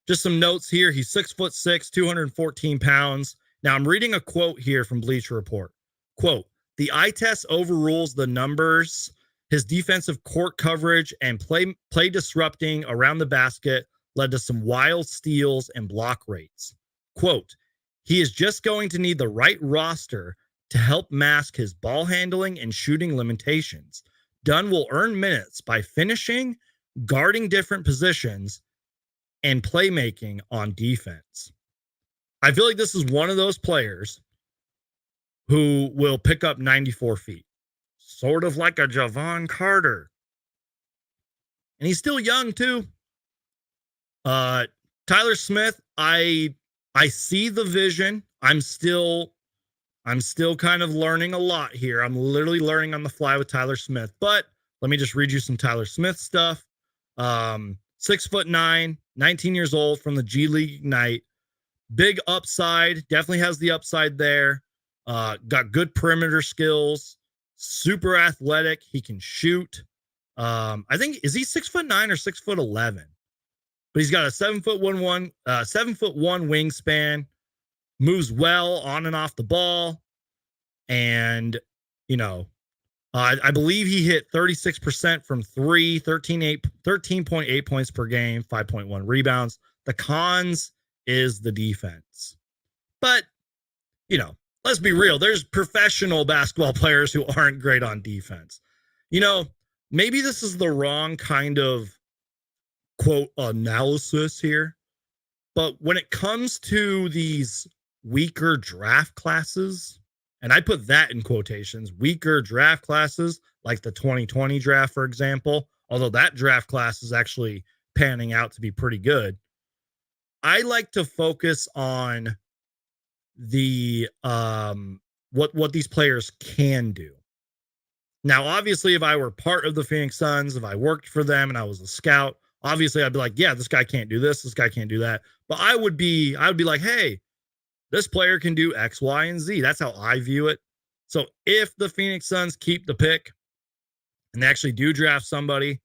just some notes here. He's 6'6", 214 pounds. Now I'm reading a quote here from Bleacher Report. Quote, "The eye test overrules the numbers. His defensive court coverage and play disrupting around the basket led to some wild steals and block rates. Quote, he is just going to need the right roster to help mask his ball handling and shooting limitations. Dunn will earn minutes by finishing, guarding different positions, and playmaking on defense." I feel like this is one of those players who will pick up 94 feet. Sort of like a Javon Carter. And he's still young, too. Tyler Smith, I see the vision. I'm still kind of learning a lot here. I'm literally learning on the fly with Tyler Smith. But let me just read you some Tyler Smith stuff. 6'9", 19 years old from the G League Ignite. big upside, definitely has the upside there. Got good perimeter skills, super athletic. He can shoot. I think, is he 6'9" or 6'11"? But he's got a 7'1", 7'1" wingspan, moves well on and off the ball. And, you know, I believe he hit 36% from three, 13.8 points per game, 5.1 rebounds. The cons is the defense. But, you know, let's be real. There's professional basketball players who aren't great on defense. You know, maybe this is the wrong kind of quote analysis here. But when it comes to these weaker draft classes, and I put that in quotations, weaker draft classes, like the 2020 draft, for example, although that draft class is actually panning out to be pretty good. I like to focus on the what these players can do. Now, obviously, if I were part of the Phoenix Suns, if I worked for them and I was a scout, obviously I'd be like, yeah, this guy can't do this guy can't do that. But I would be like, hey, this player can do X, Y, and Z. That's how I view it. So if the Phoenix Suns keep the pick and they actually do draft somebody,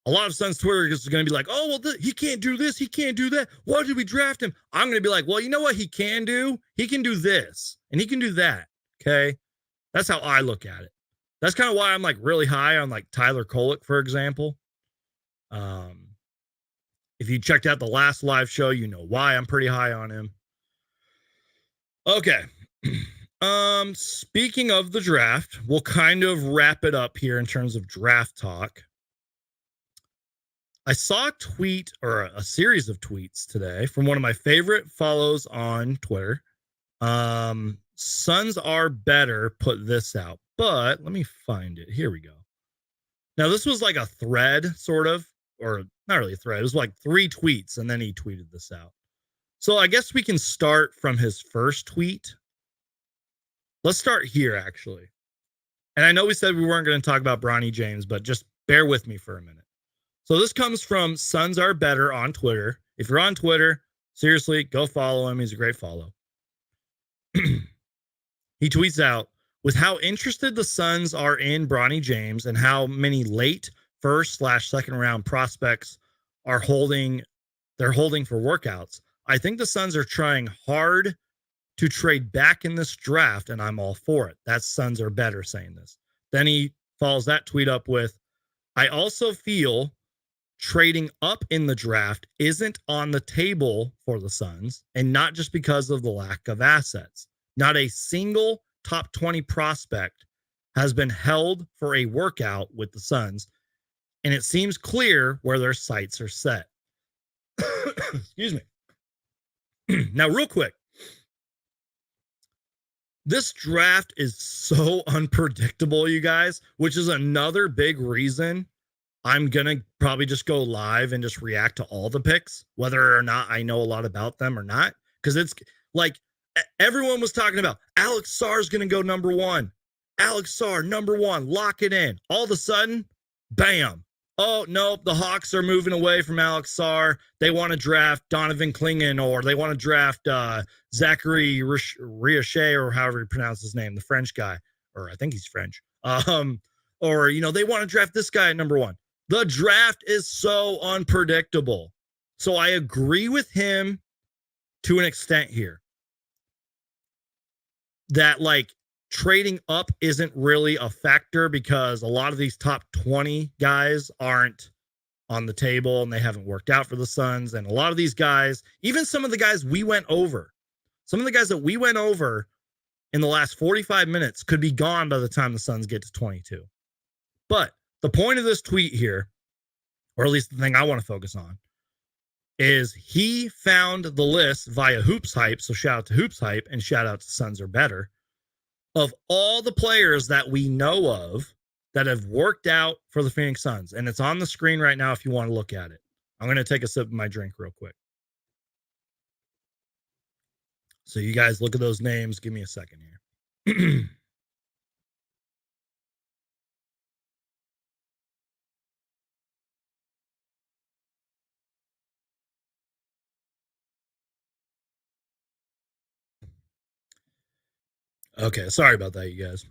a lot of Suns Twitter is going to be like, oh, well, he can't do this. He can't do that. Why did we draft him? I'm going to be like, well, you know what he can do? He can do this and he can do that. Okay. That's how I look at it. That's kind of why I'm like really high on like Tyler Kolek, for example. If you checked out the last live show, you know why I'm pretty high on him. Okay. Speaking of the draft, we'll kind of wrap it up here in terms of draft talk. I saw a tweet or a series of tweets today from one of my favorite follows on Twitter. Suns Are Better put this out, but let me find it. Here we go. Now, this was like a thread, sort of, or not really a thread. It was like 3 tweets, and then he tweeted this out. So I guess we can start from his first tweet. Let's start here, actually. And I know we said we weren't going to talk about Bronny James, but just bear with me for a minute. So this comes from Suns Are Better on Twitter. If you're on Twitter, seriously, go follow him. He's a great follow. He tweets out, with how interested the Suns are in Bronny James and how many late first/second round prospects are holding for workouts, I think the Suns are trying hard to trade back in this draft, and I'm all for it. That's Suns Are Better saying this. Then he follows that tweet up with, I also feel trading up in the draft isn't on the table for the Suns, and not just because of the lack of assets. Not a single top 20 prospect has been held for a workout with the Suns, and it seems clear where their sights are set. Excuse me. Now, real quick, this draft is so unpredictable, you guys, which is another big reason I'm going to probably just go live and just react to all the picks, whether or not I know a lot about them or not. Because it's like everyone was talking about Alex Sarr's going to go number 1. Alex Sarr, number 1, lock it in. All of a sudden, bam. Oh, nope, the Hawks are moving away from Alex Sarr. They want to draft Donovan Clingan, or they want to draft Zachary Riochet, or however you pronounce his name, the French guy. Or I think he's French. Or, you know, they want to draft this guy at number 1. The draft is so unpredictable. So I agree with him to an extent here that like trading up isn't really a factor because a lot of these top 20 guys aren't on the table and they haven't worked out for the Suns. And a lot of these guys, even some of the guys we went over, some of the guys that we went over in the last 45 minutes could be gone by the time the Suns get to 22. But the point of this tweet here, or at least the thing I want to focus on, is he found the list via Hoops Hype. So shout out to Hoops Hype and shout out to Suns Are Better, of all the players that we know of that have worked out for the Phoenix Suns. And it's on the screen right now if you want to look at it. I'm going to take a sip of my drink real quick. So you guys look at those names. Give me a second here. Okay, sorry about that, you guys.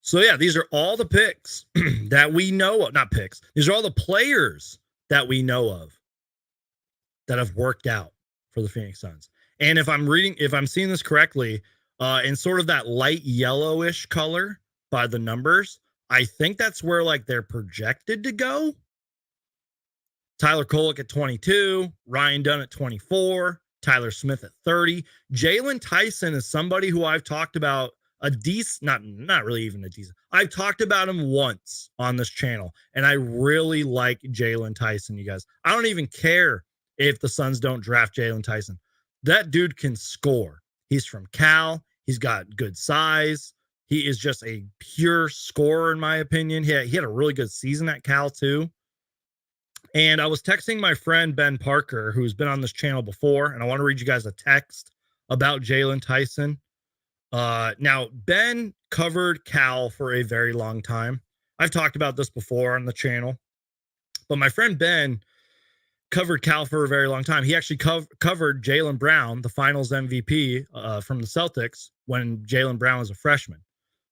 So yeah, these are all the picks that we know of. Not picks. These are all the players that we know of that have worked out for the Phoenix Suns. And if I'm seeing this correctly, in sort of that light yellowish color by the numbers, I think that's where like they're projected to go. Tyler Kolek at 22, Ryan Dunn at 24, Tyler Smith at 30. Jalen Tyson is somebody who I've talked about a decent, not really even a decent. I've talked about him once on this channel, and I really like Jalen Tyson, you guys. I don't even care if the Suns don't draft Jalen Tyson. That dude can score. He's from Cal. He's got good size. He is just a pure scorer, in my opinion. He had a really good season at Cal, too. And I was texting my friend Ben Parker, who's been on this channel before, and I want to read you guys a text about Jalen Tyson. Now, Ben covered Cal for a very long time. I've talked about this before on the channel, but my friend Ben covered Cal for a very long time. He actually covered Jaylen Brown, the finals MVP from the Celtics, when Jaylen Brown was a freshman.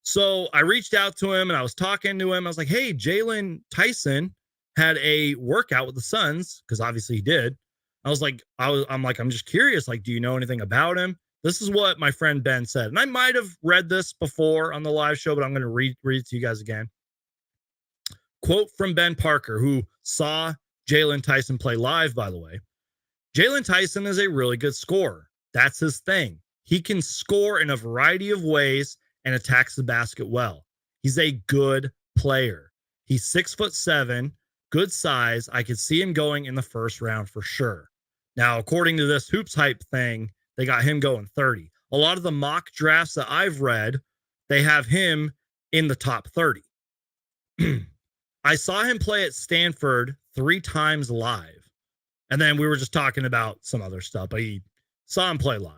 So I reached out to him and I was talking to him. I was like, hey, Jalen Tyson had a workout with the Suns, because obviously he did. I'm just curious, like, do you know anything about him? This is what my friend Ben said. And I might have read this before on the live show, but I'm going to read it to you guys again. Quote from Ben Parker, who saw Jalen Tyson play live, by the way. Jalen Tyson is a really good scorer. That's his thing. He can score in a variety of ways and attacks the basket well. He's a good player. He's 6'7", good size. I could see him going in the first round for sure. Now, according to this Hoops Hype thing, they got him going 30. A lot of the mock drafts that I've read, they have him in the top 30. I saw him play at Stanford 3 times live. And then we were just talking about some other stuff, but he saw him play live.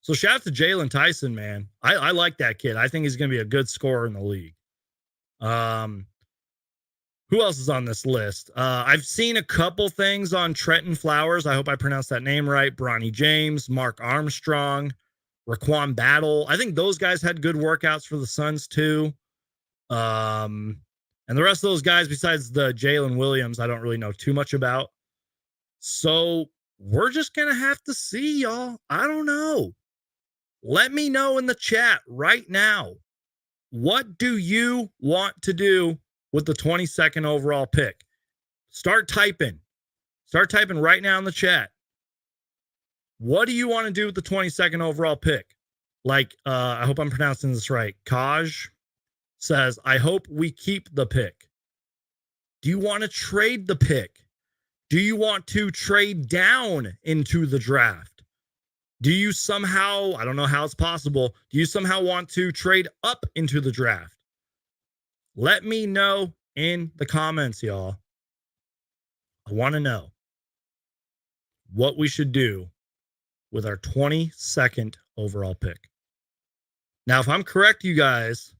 So shout out to Jalen Tyson, man. I like that kid. I think he's going to be a good scorer in the league. Who else is on this list? I've seen a couple things on Trenton Flowers. I hope I pronounced that name right. Bronny James, Mark Armstrong, Raquan Battle. I think those guys had good workouts for the Suns too. And the rest of those guys, besides the Jalen Williams, I don't really know too much about. So we're just going to have to see, y'all. I don't know. Let me know in the chat right now. What do you want to do with the 22nd overall pick? Start typing. Start typing right now in the chat. What do you want to do with the 22nd overall pick? Like, I hope I'm pronouncing this right. Kaj says, I hope we keep the pick. Do you want to trade the pick? Do you want to trade down into the draft? Do you somehow, I don't know how it's possible, do you somehow want to trade up into the draft? Let me know in the comments, y'all. I want to know what we should do with our 22nd overall pick. Now, if I'm correct, you guys,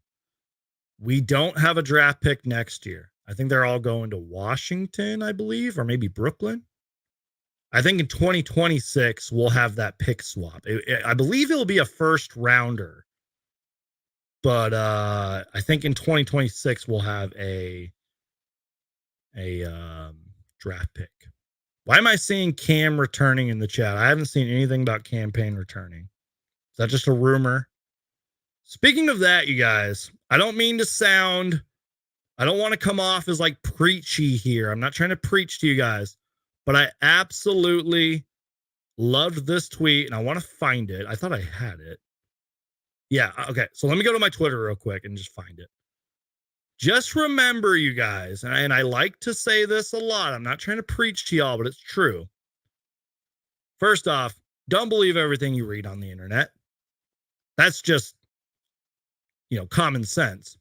we don't have a draft pick next year. I think they're all going to Washington, I believe, or maybe Brooklyn. I think in 2026, we'll have that pick swap. I believe it'll be a first rounder. But I think in 2026, we'll have a draft pick. Why am I seeing Cam returning in the chat? I haven't seen anything about Cam Payne returning. Is that just a rumor? Speaking of that, you guys, I don't mean to sound, I don't want to come off as like preachy here. I'm not trying to preach to you guys, but I absolutely loved this tweet and I want to find it. I thought I had it. Yeah, okay. So let me go to my Twitter real quick and just find it. Just remember, you guys, and I like to say this a lot. I'm not trying to preach to y'all, but it's true. First off, don't believe everything you read on the internet. That's just, common sense.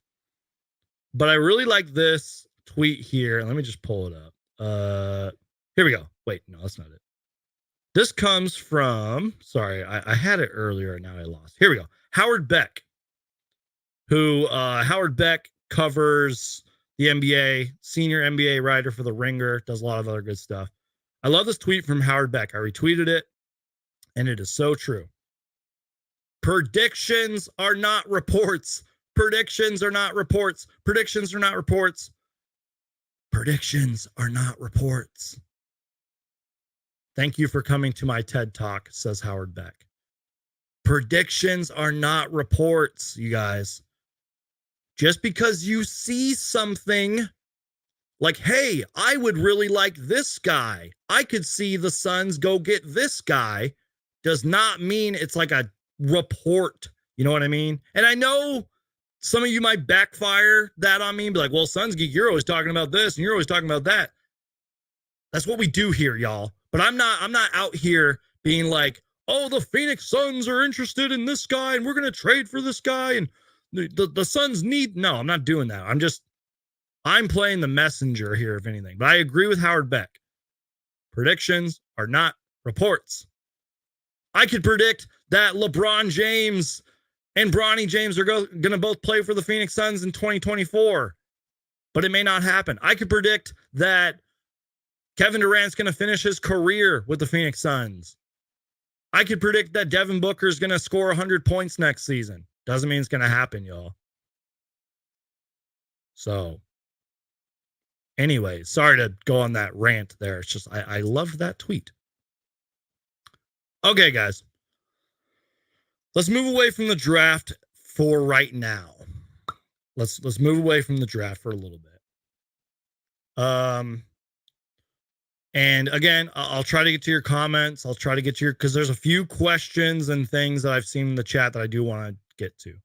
But I really like this tweet here. Let me just pull it up. Here we go. Wait, no, that's not it. This comes from, sorry, I had it earlier and now I lost. Here we go. Howard Beck, who Howard Beck covers the NBA, senior NBA writer for The Ringer, does a lot of other good stuff. I love this tweet from Howard Beck. I retweeted it, and it is so true. Predictions are not reports. Predictions are not reports. Predictions are not reports. Predictions are not reports. Thank you for coming to my TED Talk, says Howard Beck. Predictions are not reports, you guys. Just because you see something like, hey, I would really like this guy, I could see the Suns go get this guy, does not mean it's like a report. You know what I mean? And I know some of you might backfire that on me and be like, well, Suns Geek, you're always talking about this and you're always talking about that. That's what we do here, y'all. But I'm not out here being like, oh, the Phoenix Suns are interested in this guy and we're going to trade for this guy and the Suns need. No, I'm not doing that. I'm playing the messenger here, if anything. But I agree with Howard Beck. Predictions are not reports. I could predict that LeBron James and Bronny James are going to both play for the Phoenix Suns in 2024, but it may not happen. I could predict that Kevin Durant's going to finish his career with the Phoenix Suns. I could predict that Devin Booker is going to score 100 points next season. Doesn't mean it's going to happen, y'all. So, anyway, sorry to go on that rant there. It's just, I loved that tweet. Okay, guys. Let's move away from the draft for right now. Let's move away from the draft for a little bit. And again, I'll try to get to your comments. I'll try to get to your, because there's a few questions and things that I've seen in the chat that I do want to get to.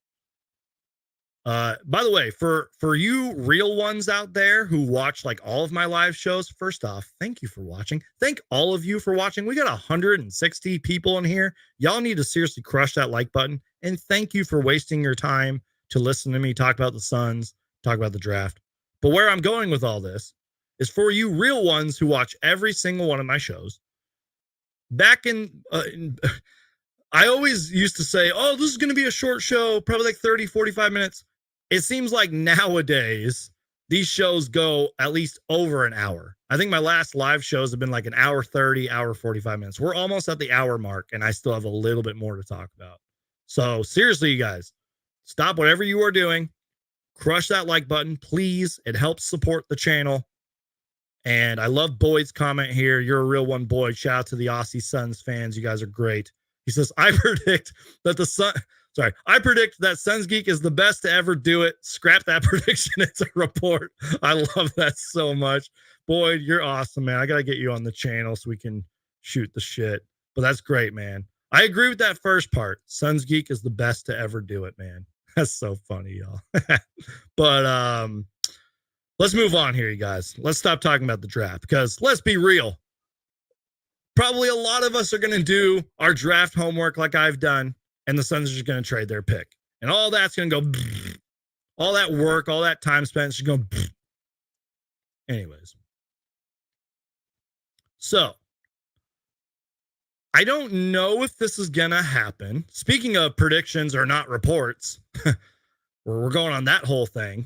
By the way, for you real ones out there who watch like all of my live shows, first off, thank you for watching. Thank all of you for watching. We got 160 people in here. Y'all need to seriously crush that like button. And thank you for wasting your time to listen to me talk about the Suns, talk about the draft. But where I'm going with all this is for you real ones who watch every single one of my shows. Back in I always used to say, oh, this is going to be a short show, probably like 30, 45 minutes. It seems like nowadays these shows go at least over an hour. I think my last live shows have been like an hour 30, hour 45 minutes. We're almost at the hour mark, and I still have a little bit more to talk about. So seriously, you guys, stop whatever you are doing. Crush that like button, please. It helps support the channel. And I love Boyd's comment here. You're a real one, Boyd. Shout out to the Aussie Suns fans. You guys are great. He says, I predict that Suns Geek is the best to ever do it. Scrap that prediction. It's a report. I love that so much. Boyd, you're awesome, man. I got to get you on the channel so we can shoot the shit. But that's great, man. I agree with that first part. Suns Geek is the best to ever do it, man. That's so funny, y'all. But let's move on here, you guys. Let's stop talking about the draft because let's be real. Probably a lot of us are going to do our draft homework like I've done, and the Suns are just going to trade their pick. And all that's going to go, all that work, all that time spent is going to go. Anyways. So, I don't know if this is going to happen. Speaking of predictions or not reports, we're going on that whole thing.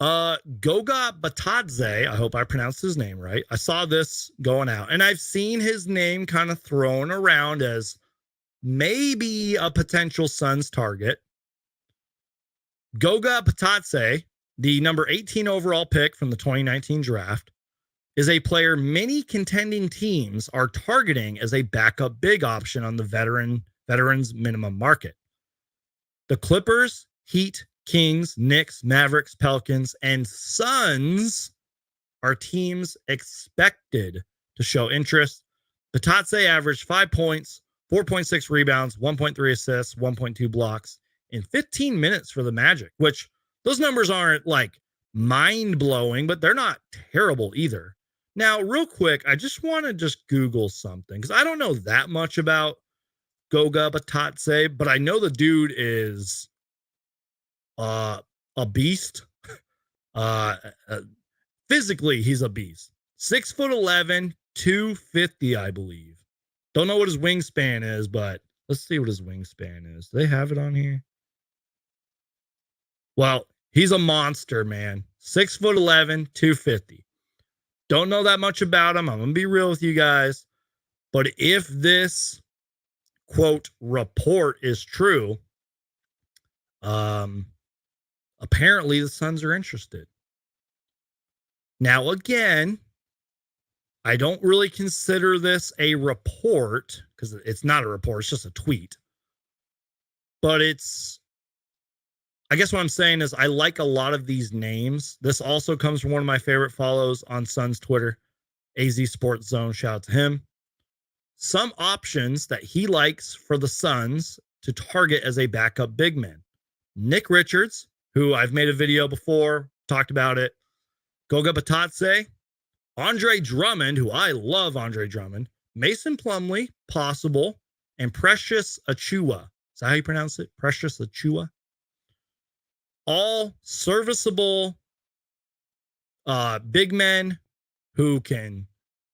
Goga Batadze, I hope I pronounced his name right. I saw this going out, and I've seen his name kind of thrown around as maybe a potential Suns target. Goga Batadze, the number 18 overall pick from the 2019 draft, is a player many contending teams are targeting as a backup big option on the veterans minimum market. The Clippers, Heat, Kings, Knicks, Mavericks, Pelicans, and Suns are teams expected to show interest. Batadze averaged 5 points, 4.6 rebounds, 1.3 assists, 1.2 blocks in 15 minutes for the Magic, which those numbers aren't like mind-blowing, but they're not terrible either. Now, real quick, I just want to just Google something because I don't know that much about Goga Batadze, but I know the dude is a beast. Physically, he's a beast. 6'11", 250, I believe. Don't know what his wingspan is, but let's see what his wingspan is. Do they have it on here? Well, he's a monster, man. 6'11", 250. Don't know that much about him. I'm going to be real with you guys. But if this quote report is true, apparently the Suns are interested. Now, again, I don't really consider this a report because it's not a report, it's just a tweet. But I guess what I'm saying is I like a lot of these names. This also comes from one of my favorite follows on Suns Twitter, AZ Sports Zone. Shout out to him. Some options that he likes for the Suns to target as a backup big man. Nick Richards, who I've made a video before, talked about it. Goga Batadze, Andre Drummond, who I love Andre Drummond, Mason Plumlee, possible, and Precious Achiuwa. Is that how you pronounce it? Precious Achiuwa? All serviceable big men who can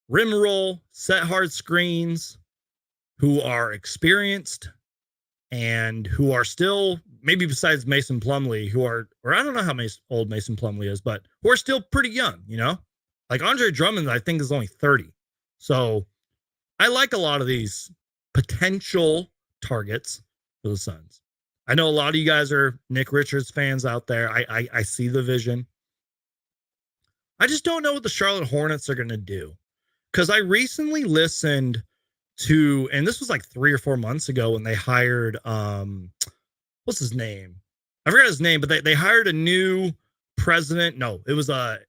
rim roll, set hard screens, who are experienced, and who are still, maybe besides Mason Plumlee, who are, or I don't know how old Mason Plumlee is, but who are still pretty young, you know? Like Andre Drummond, I think, is only 30. So I like a lot of these potential targets for the Suns. I know a lot of you guys are Nick Richards fans out there. I see the vision. I just don't know what the Charlotte Hornets are going to do. Because I recently listened to, and this was like 3 or 4 months ago when they hired, what's his name? I forgot his name, but they hired a new president. No, it was a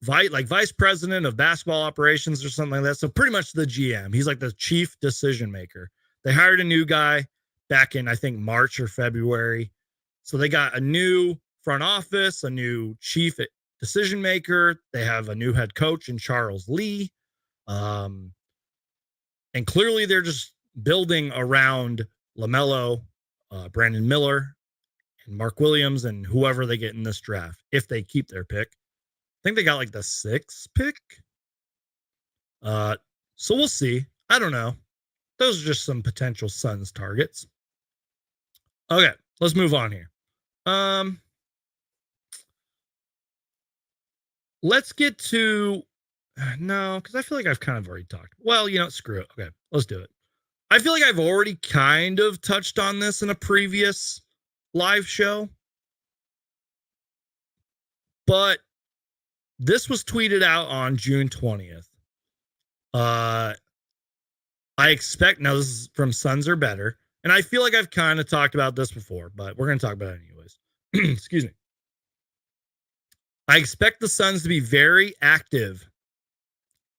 vice president of basketball operations or something like that. So pretty much the GM. He's like the chief decision maker. They hired a new guy back in, I think, March or February. So they got a new front office, a new chief decision maker. They have a new head coach in Charles Lee. And clearly they're just building around LaMelo, Brandon Miller, and Mark Williams, and whoever they get in this draft, if they keep their pick. I think they got like the 6th pick. So we'll see. I don't know. Those are just some potential Suns targets. Okay, let's move on here. Let's get to, no, because I feel like I've kind of already talked. Well, you know, screw it. Okay, let's do it. I feel like I've already kind of touched on this in a previous live show, but this was tweeted out on June 20th. I expect, now this is from Suns Are Better, and I feel like I've kind of talked about this before, but we're going to talk about it anyways. Excuse me. I expect the Suns to be very active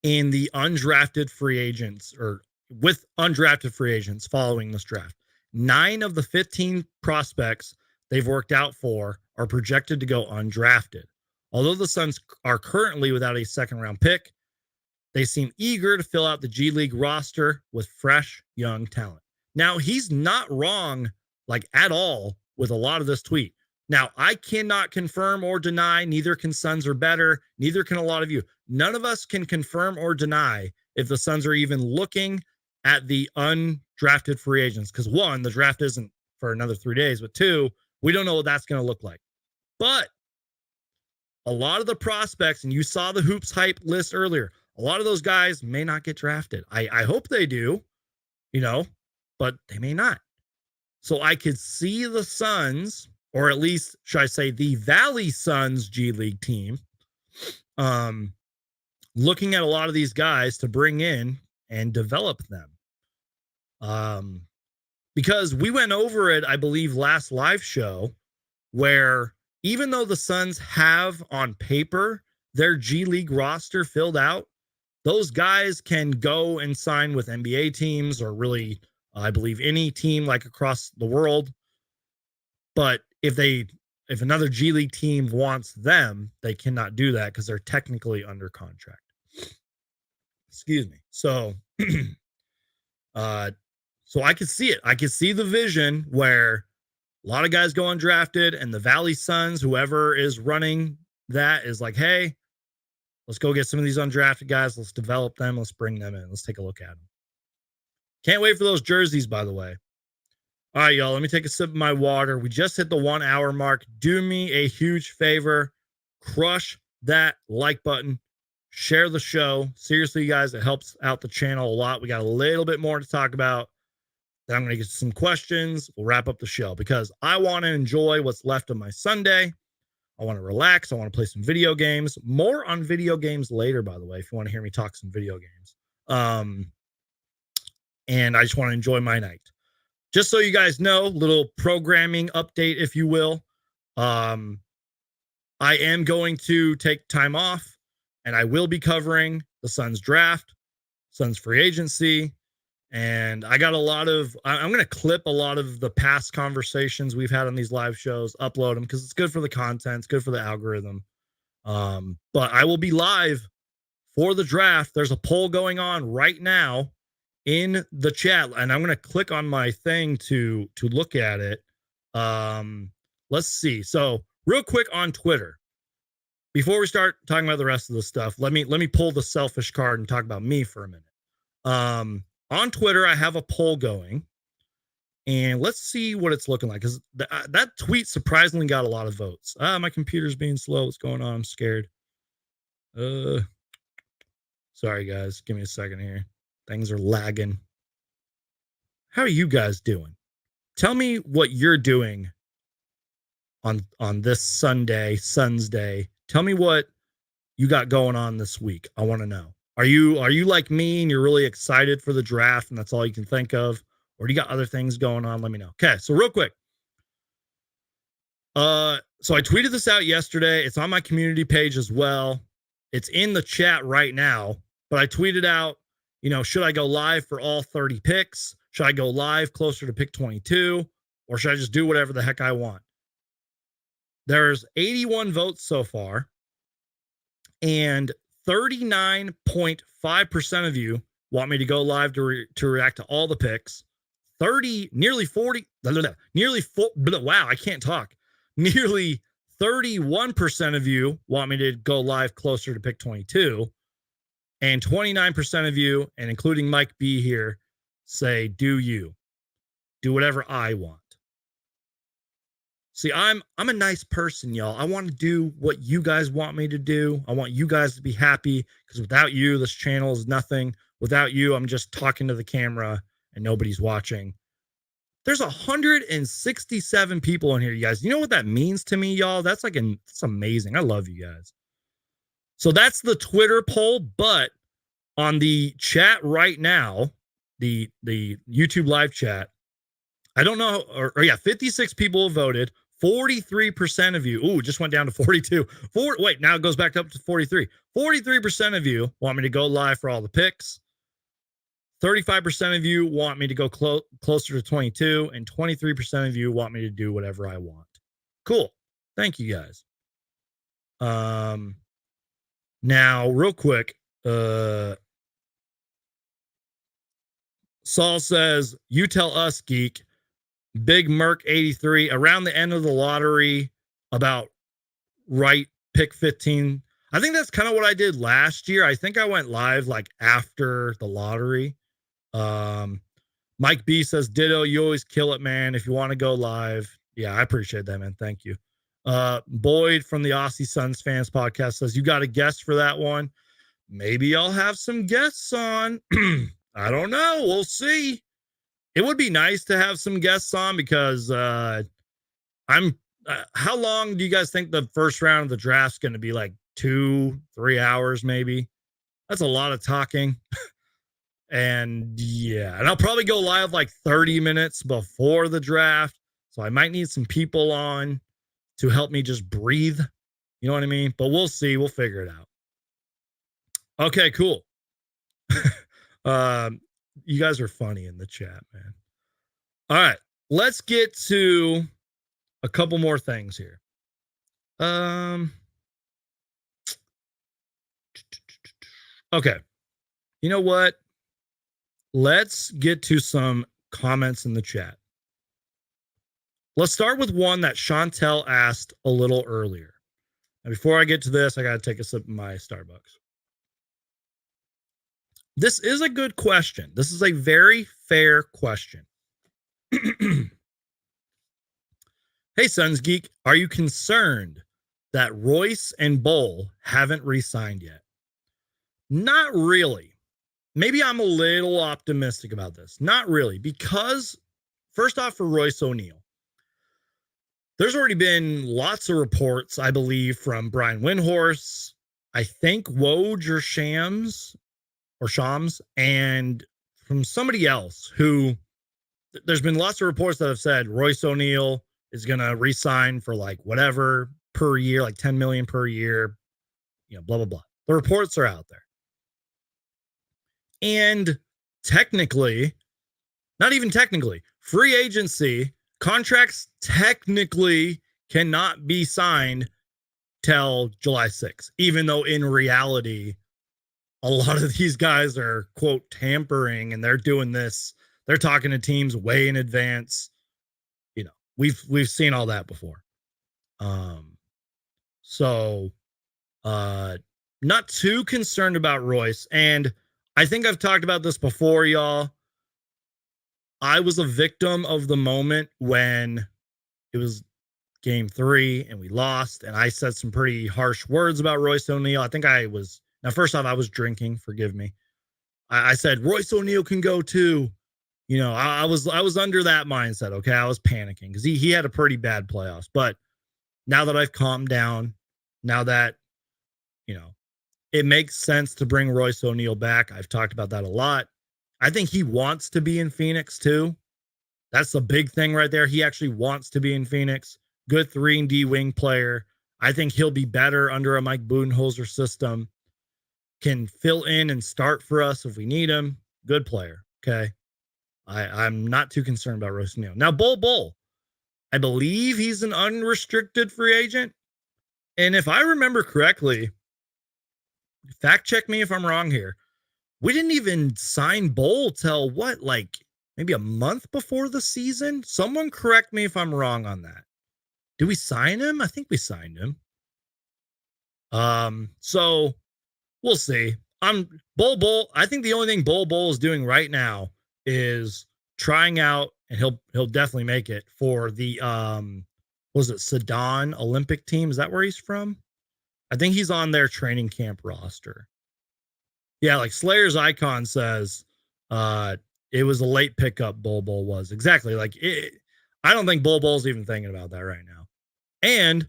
in the undrafted free agents, or with undrafted free agents following this draft. 9 of the 15 prospects they've worked out for are projected to go undrafted. Although the Suns are currently without a second-round pick, they seem eager to fill out the G League roster with fresh, young talent. Now, he's not wrong, like, at all with a lot of this tweet. Now, I cannot confirm or deny, neither can Suns Are Better, neither can a lot of you. None of us can confirm or deny if the Suns are even looking at the undrafted free agents. Because 1, the draft isn't for another 3 days, but 2, we don't know what that's going to look like. But a lot of the prospects, and you saw the Hoops Hype list earlier, a lot of those guys may not get drafted. I hope they do, you know, but they may not. So I could see the Suns, or at least, should I say, the Valley Suns G League team, looking at a lot of these guys to bring in and develop them. Because we went over it, I believe, last live show, where even though the Suns have on paper their G League roster filled out, those guys can go and sign with NBA teams, or really, I believe, any team like across the world. But if another G League team wants them, they cannot do that because they're technically under contract. Excuse me. So, so I could see it. I could see the vision where a lot of guys go undrafted, and the Valley Suns, whoever is running that, is like, hey, let's go get some of these undrafted guys. Let's develop them. Let's bring them in. Let's take a look at them. Can't wait for those jerseys, by the way. All right, y'all, let me take a sip of my water. We just hit the 1 hour mark. Do me a huge favor. Crush that like button. Share the show. Seriously, guys, it helps out the channel a lot. We got a little bit more to talk about. Then I'm going to get some questions. We'll wrap up the show because I want to enjoy what's left of my Sunday. I want to relax. I want to play some video games. More on video games later, by the way, if you want to hear me talk some video games. And I just want to enjoy my night. Just so you guys know, little programming update, if you will. I am going to take time off, and I will be covering the Suns draft, Suns free agency, and I got a lot of, I'm going to clip a lot of the past conversations we've had on these live shows, upload them because it's good for the content, it's good for the algorithm. But I will be live for the draft. There's a poll going on right now in the chat, and I'm going to click on my thing to look at it. Let's see. So real quick on Twitter, before we start talking about the rest of the stuff, let me pull the selfish card and talk about me for a minute. On Twitter, I have a poll going, and let's see what it's looking like, because that tweet surprisingly got a lot of votes. My computer's being slow. What's going on? I'm scared. Sorry, guys. Give me a second here. Things are lagging. How are you guys doing? Tell me what you're doing on this Sunday, Sun's Day. Tell me what you got going on this week. I want to know. Are you like me and you're really excited for the draft and that's all you can think of? Or do you got other things going on? Let me know. Okay, so real quick. So I tweeted this out yesterday. It's on my community page as well. It's in the chat right now, but I tweeted out, should I go live for all 30 picks? Should I go live closer to pick 22? Or should I just do whatever the heck I want? There's 81 votes so far, and 39.5% of you want me to go live to react to all the picks. Nearly 31% of you want me to go live closer to pick 22. And 29% of you, and including Mike B here, say, do whatever I want. See, I'm a nice person, y'all. I want to do what you guys want me to do. I want you guys to be happy, because without you, this channel is nothing. Without you, I'm just talking to the camera and nobody's watching. There's 167 people in here, you guys. You know what that means to me, y'all? That's amazing. I love you guys. So that's the Twitter poll, but on the chat right now, the YouTube live chat, I don't know, 56 people have voted. 43% of you, just went down to 42. Now it goes back up to 43. 43% of you want me to go live for all the picks. 35% of you want me to go closer to 22, and 23% of you want me to do whatever I want. Cool. Thank you, guys. Now, real quick, Saul says, you tell us, geek. Big Merc 83, around the end of the lottery, about right pick 15. I think that's kind of what I did last year. I think I went live like after the lottery. Mike B says, ditto, you always kill it, man. If you want to go live. Yeah, I appreciate that, man. Thank you. Boyd from the Aussie Suns Fans podcast says, you got a guest for that one? Maybe I'll have some guests on. I don't know. We'll see. It would be nice to have some guests on, because how long do you guys think the first round of the draft's going to be? Like 2-3 hours, maybe? That's a lot of talking. And I'll probably go live like 30 minutes before the draft. So I might need some people on to help me just breathe. You know what I mean? But we'll see. We'll figure it out. Okay, cool. You guys are funny in the chat, man. All right, let's get to a couple more things here. Okay. You know what? Let's get to some comments in the chat. Let's start with one that Chantel asked a little earlier. And before I get to this, I got to take a sip of my Starbucks. This is a good question. This is a very fair question. Hey, Suns Geek, are you concerned that Royce and Bull haven't re-signed yet? Not really. maybe I'm a little optimistic about this. Not really, because first off, for Royce O'Neal, there's already been lots of reports, I believe, from Brian Windhorst, I think Woj or Shams, and from somebody else who there's been lots of reports that have said Royce O'Neal is going to re-sign for like whatever per year, like 10 million per year, blah, blah, blah. The reports are out there. And technically, not even technically, free agency contracts technically cannot be signed till July 6th, even though in reality, a lot of these guys are, quote, tampering, and they're doing this. They're talking to teams way in advance. We've seen all that before. So not too concerned about Royce. And I think I've talked about this before, y'all. I was a victim of the moment when it was game 3 and we lost, and I said some pretty harsh words about Royce O'Neal. I think now first off, I was drinking, forgive me. I said Royce O'Neal can go too. I was under that mindset. Okay. I was panicking because he had a pretty bad playoffs, but now that I've calmed down, now that, it makes sense to bring Royce O'Neal back. I've talked about that a lot. I think he wants to be in Phoenix too. That's the big thing right there. He actually wants to be in Phoenix. Good 3-and-D wing player. I think he'll be better under a Mike Budenholzer system. Can fill in and start for us if we need him. Good player. Okay. I'm not too concerned about Royce O'Neal. Now, Bull. I believe he's an unrestricted free agent. And if I remember correctly, fact check me if I'm wrong here, we didn't even sign Bull till what, like maybe a month before the season? Someone correct me if I'm wrong on that. Did we sign him? I think we signed him. So we'll see. Bull. I think the only thing Bull is doing right now is trying out, and he'll definitely make it for the was it Sudan Olympic team? Is that where he's from? I think he's on their training camp roster. Yeah, like Slayer's Icon says, it was a late pickup. Bull was exactly like it. I don't think Bull's even thinking about that right now. And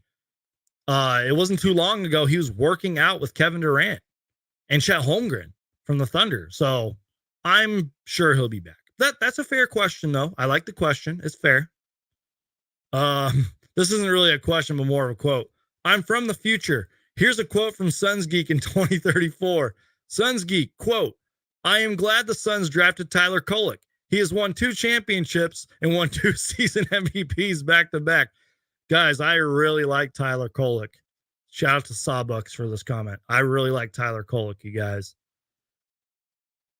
it wasn't too long ago he was working out with Kevin Durant and Chet Holmgren from the Thunder. So I'm sure he'll be back. That's a fair question, though. I like the question. It's fair. This isn't really a question, but more of a quote. I'm from the future. Here's a quote from Suns Geek in 2034. Suns Geek, quote, I am glad the Suns drafted Tyler Kolek. He has won 2 championships and won 2 season MVPs back to back. Guys, I really like Tyler Kolek. Shout out to Sawbucks for this comment. I really like Tyler Kolek, you guys.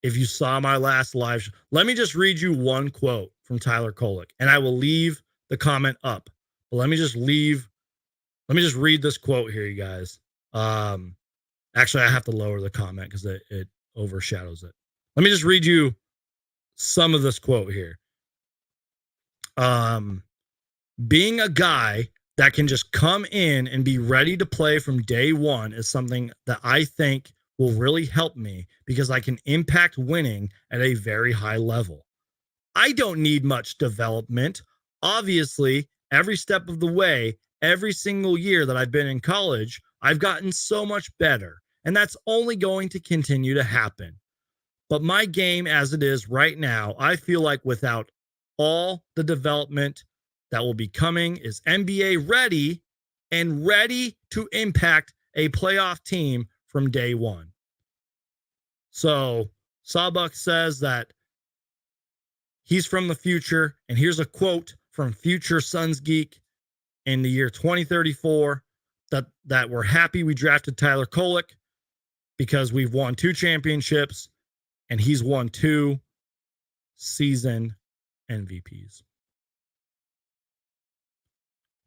If you saw my last live, let me just read you one quote from Tyler Kolek, and I will leave the comment up. But let me just read this quote here, you guys. Actually, I have to lower the comment because it overshadows it. Let me just read you some of this quote here. Being a guy that can just come in and be ready to play from day one is something that I think will really help me because I can impact winning at a very high level. I don't need much development. Obviously, every step of the way, every single year that I've been in college, I've gotten so much better, and that's only going to continue to happen. But my game as it is right now, I feel like without all the development that will be coming is NBA ready and ready to impact a playoff team from day one. So Sawbuck says that he's from the future, and here's a quote from Future Suns Geek in the year 2034 that we're happy we drafted Tyler Kolek because we've won 2 championships and he's won 2 season MVPs.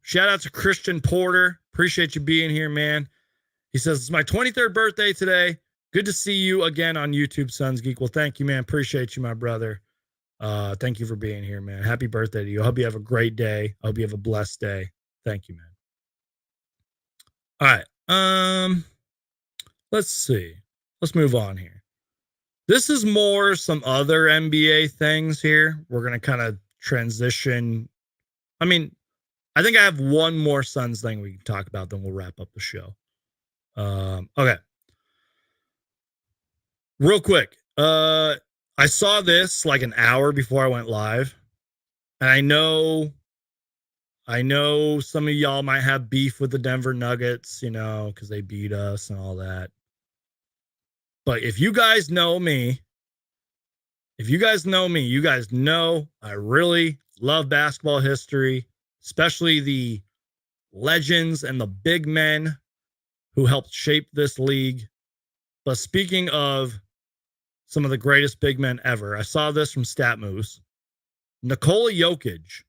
Shout out to Christian Porter. Appreciate you being here, man. He says, it's my 23rd birthday today. Good to see you again on YouTube, Suns Geek. Well, thank you, man. Appreciate you, my brother. Thank you for being here, man. Happy birthday to you. I hope you have a great day. I hope you have a blessed day. Thank you, man. All right. Let's see. Let's move on here. This is more some other NBA things here. We're going to kind of transition. I mean, I think I have one more Suns thing we can talk about, then we'll wrap up the show. Okay. Real quick. I saw this like an hour before I went live. And I know some of y'all might have beef with the Denver Nuggets, because they beat us and all that. But if you guys know me, you guys know I really love basketball history, especially the legends and the big men who helped shape this league. But speaking of some of the greatest big men ever, I saw this from StatMoose. Nikola Jokic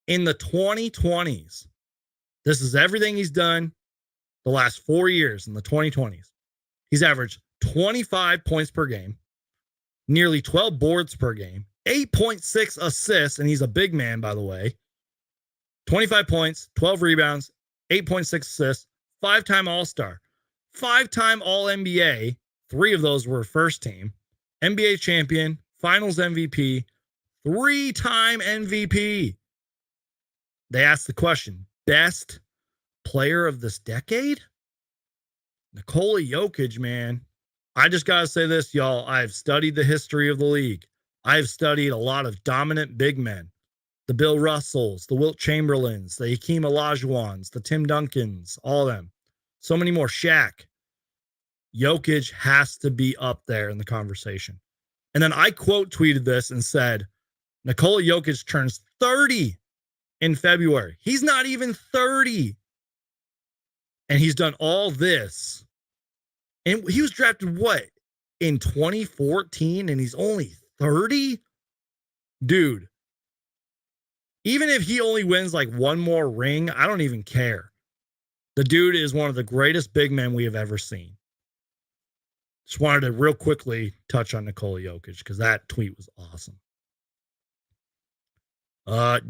in the 2020s. This is everything he's done the last 4 years in the 2020s. He's averaged 25 points per game, nearly 12 boards per game, 8.6 assists, and he's a big man, by the way. 25 points, 12 rebounds, 8.6 assists, 5-time All-Star, 5-time All-NBA. 3 of those were first team. NBA champion, Finals MVP, 3-time MVP. They asked the question, best player of this decade? Nikola Jokic, man. I just got to say this, y'all. I've studied the history of the league. I've studied a lot of dominant big men. The Bill Russells, the Wilt Chamberlains, the Hakeem Olajuwons, the Tim Duncans, all of them. So many more. Shaq. Jokic has to be up there in the conversation. And then I quote tweeted this and said, Nikola Jokic turns 30 in February. He's not even 30. And he's done all this. And he was drafted, what, in 2014, and he's only 30? Dude, even if he only wins like one more ring, I don't even care. The dude is one of the greatest big men we have ever seen. Just wanted to real quickly touch on Nikola Jokic because that tweet was awesome.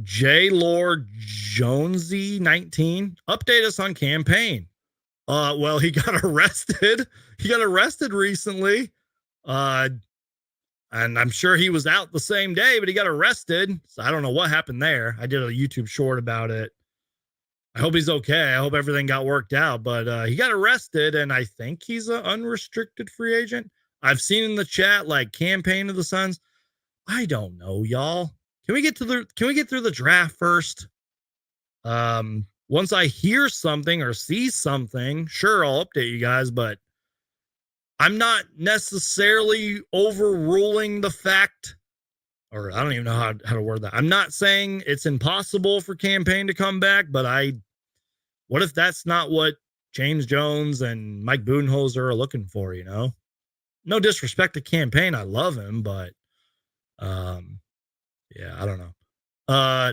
J. Lord Jonesy 19, update us on campaign. Well, he got arrested. He got arrested recently. And I'm sure he was out the same day, but he got arrested. So I don't know what happened there. I did a YouTube short about it. I hope he's okay. I hope everything got worked out, but he got arrested, and I think he's an unrestricted free agent. I've seen in the chat like campaign of the Suns. I don't know, y'all. Can we get through the draft first? Once I hear something or see something, sure, I'll update you guys, but I'm not necessarily overruling the fact, or I don't even know how to word that. I'm not saying it's impossible for campaign to come back, but what if that's not what James Jones and Mike Budenholzer are looking for, No disrespect to campaign. I love him, but yeah, I don't know.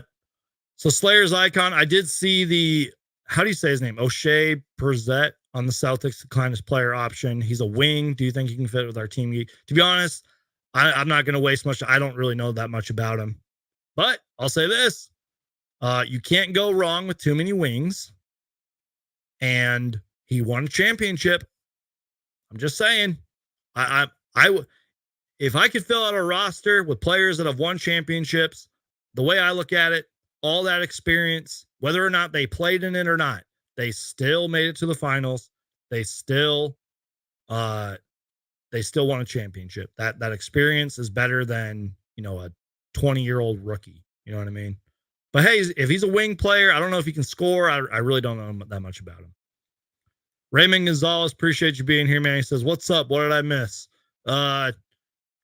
So Slayer's icon, I did see how do you say his name? O'Shea Brissett on the Celtics declined his player option. He's a wing. Do you think he can fit with our team? To be honest, I'm not going to waste much. I don't really know that much about him, but I'll say this. You can't go wrong with too many wings, and he won a championship. I'm just saying, if I could fill out a roster with players that have won championships, the way I look at it, all that experience, whether or not they played in it or not, they still made it to the finals. They still won a championship. That experience is better than, a 20-year-old rookie. You know what I mean? But hey, if he's a wing player, I don't know if he can score. I really don't know that much about him. Raymond Gonzalez, appreciate you being here, man. He says, what's up? What did I miss?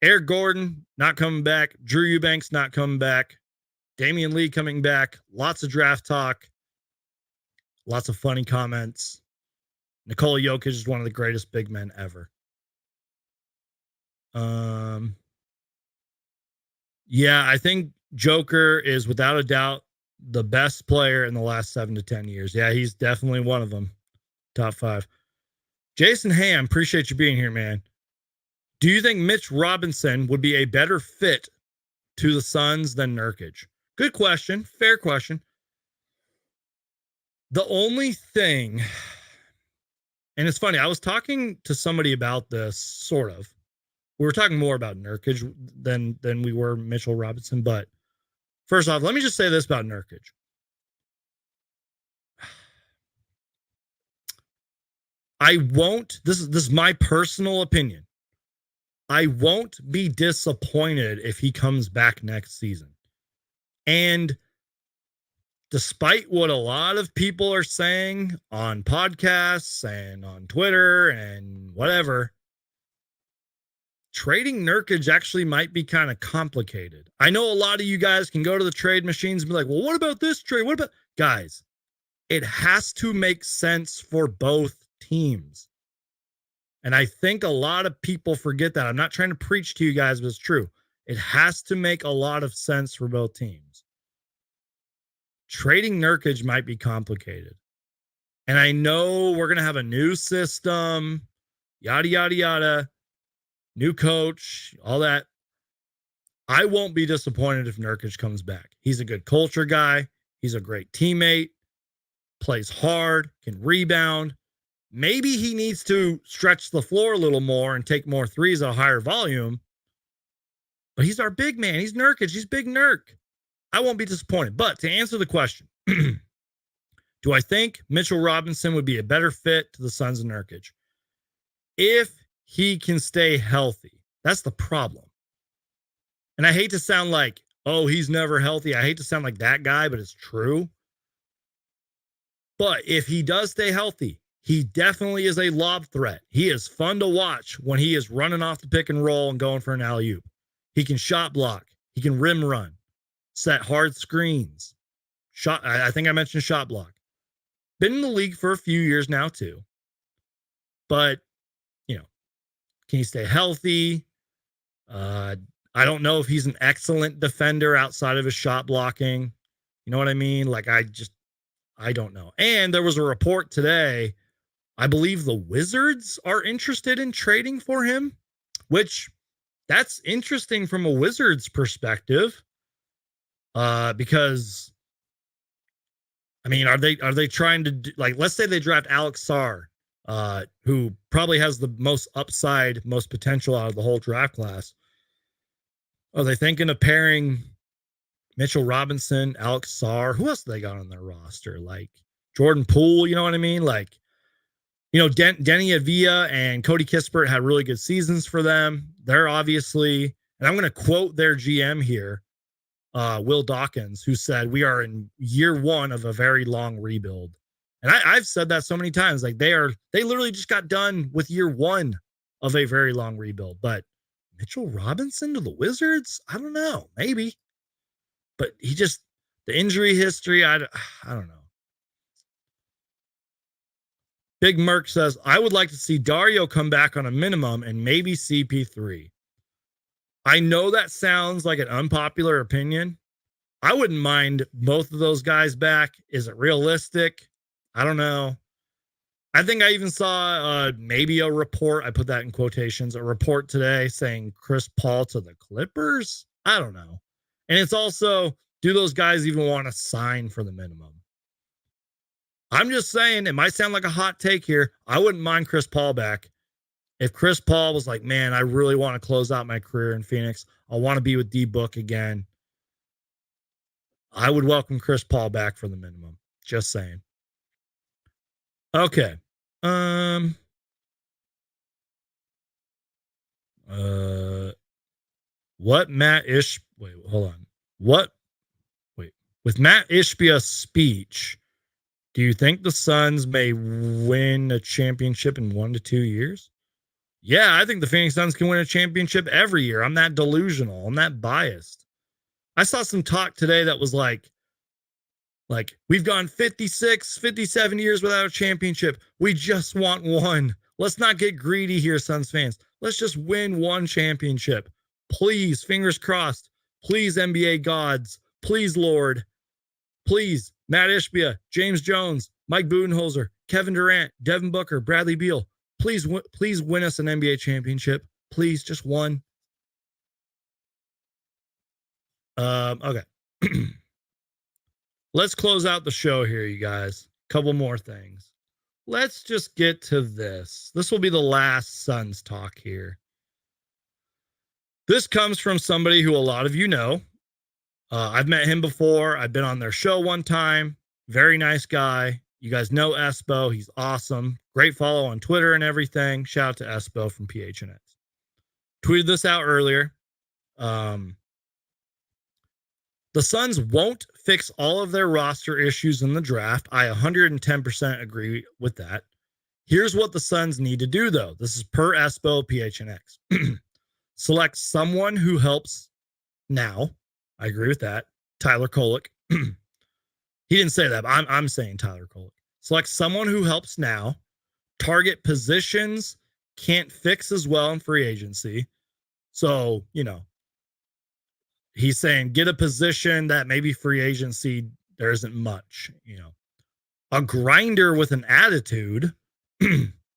Eric Gordon, not coming back. Drew Eubanks, not coming back. Damien Lee coming back. Lots of draft talk. Lots of funny comments. Nikola Jokic is one of the greatest big men ever. Yeah, I think Joker is without a doubt the best player in the last 7 to 10 years. Yeah, he's definitely one of them. Top 5. Jason Ham, appreciate you being here, man. Do you think Mitch Robinson would be a better fit to the Suns than Nurkic? Good question. Fair question. The only thing, and it's funny, I was talking to somebody about this, sort of, we were talking more about Nurkic than we were Mitchell Robinson. But first off, let me just say this about Nurkic. I won't, this is my personal opinion. I won't be disappointed if he comes back next season. And despite what a lot of people are saying on podcasts and on Twitter and whatever, trading Nurkic actually might be kind of complicated. I know a lot of you guys can go to the trade machines and be like, well, what about this trade? What about, guys, it has to make sense for both teams. And I think a lot of people forget that. I'm not trying to preach to you guys, but it's true. It has to make a lot of sense for both teams. Trading Nurkic might be complicated. And I know we're going to have a new system, yada, yada, yada, new coach, all that. I won't be disappointed if Nurkic comes back. He's a good culture guy. He's a great teammate, plays hard, can rebound. Maybe he needs to stretch the floor a little more and take more threes at a higher volume. But he's our big man. He's Nurkic. He's big Nurk. I won't be disappointed. But to answer the question, do I think Mitchell Robinson would be a better fit to the Suns than Nurkic? If he can stay healthy. That's the problem. And I hate to sound like, oh, he's never healthy. I hate to sound like that guy, but it's true. But if he does stay healthy, he definitely is a lob threat. He is fun to watch when he is running off the pick and roll and going for an alley-oop. He can shot block. He can rim run, set hard screens. I think I mentioned shot block. Been in the league for a few years now too. But, can he stay healthy? I don't know if he's an excellent defender outside of his shot blocking. You know what I mean? Like, I don't know. And there was a report today, I believe the Wizards are interested in trading for him, which that's interesting from a Wizards perspective. Because I mean, are they trying to do, like, let's say they draft Alex Sarr, who probably has the most upside, most potential out of the whole draft class. Are they thinking of pairing Mitchell Robinson, Alex Sarr? Who else do they got on their roster? Like Jordan Poole, you know what I mean? Like, Denny Avila and Cody Kispert had really good seasons for them. They're obviously, and I'm going to quote their GM here, Will Dawkins, who said, we are in year one of a very long rebuild. And I've said that so many times. Like, they literally just got done with year one of a very long rebuild. But Mitchell Robinson to the Wizards? I don't know. Maybe. But the injury history, I don't know. Big Merc says, I would like to see Dario come back on a minimum and maybe CP3. I know that sounds like an unpopular opinion. I wouldn't mind both of those guys back. Is it realistic? I don't know. I think I even saw maybe a report. I put that in quotations. A report today saying Chris Paul to the Clippers. I don't know. And it's also, do those guys even want to sign for the minimum? I'm just saying, it might sound like a hot take here. I wouldn't mind Chris Paul back. If Chris Paul was like, man, I really want to close out my career in Phoenix. I want to be with D-Book again. I would welcome Chris Paul back for the minimum. Just saying. Okay. What Matt Ish... Wait, hold on. With Matt Ishbia's speech, do you think the Suns may win a championship in 1 to 2 years? Yeah, I think the Phoenix Suns can win a championship every year. I'm that delusional. I'm that biased. I saw some talk today that was like, we've gone 56, 57 years without a championship. We just want one. Let's not get greedy here, Suns fans. Let's just win one championship. Please, fingers crossed. Please, NBA gods. Please, Lord. Please, Matt Ishbia, James Jones, Mike Budenholzer, Kevin Durant, Devin Booker, Bradley Beal. Please win us an NBA championship. Please, just one. Okay. Let's close out the show here, you guys. Couple more things. Let's just get to this. This will be the last Suns talk here. This comes from somebody who a lot of you know. I've met him before. I've been on their show one time. Very nice guy. You guys know Espo. He's awesome. Great follow on Twitter and everything. Shout out to Espo from PHNX. Tweeted this out earlier. The Suns won't fix all of their roster issues in the draft. I 110% agree with that. Here's what the Suns need to do, though. This is per Espo PHNX. Select someone who helps now. I agree with that. Tyler Kolek. He didn't say that, but I'm saying Tyler Kolek. Select someone who helps now. Target positions can't fix as well in free agency. So, he's saying get a position that maybe free agency there isn't much, A grinder with an attitude,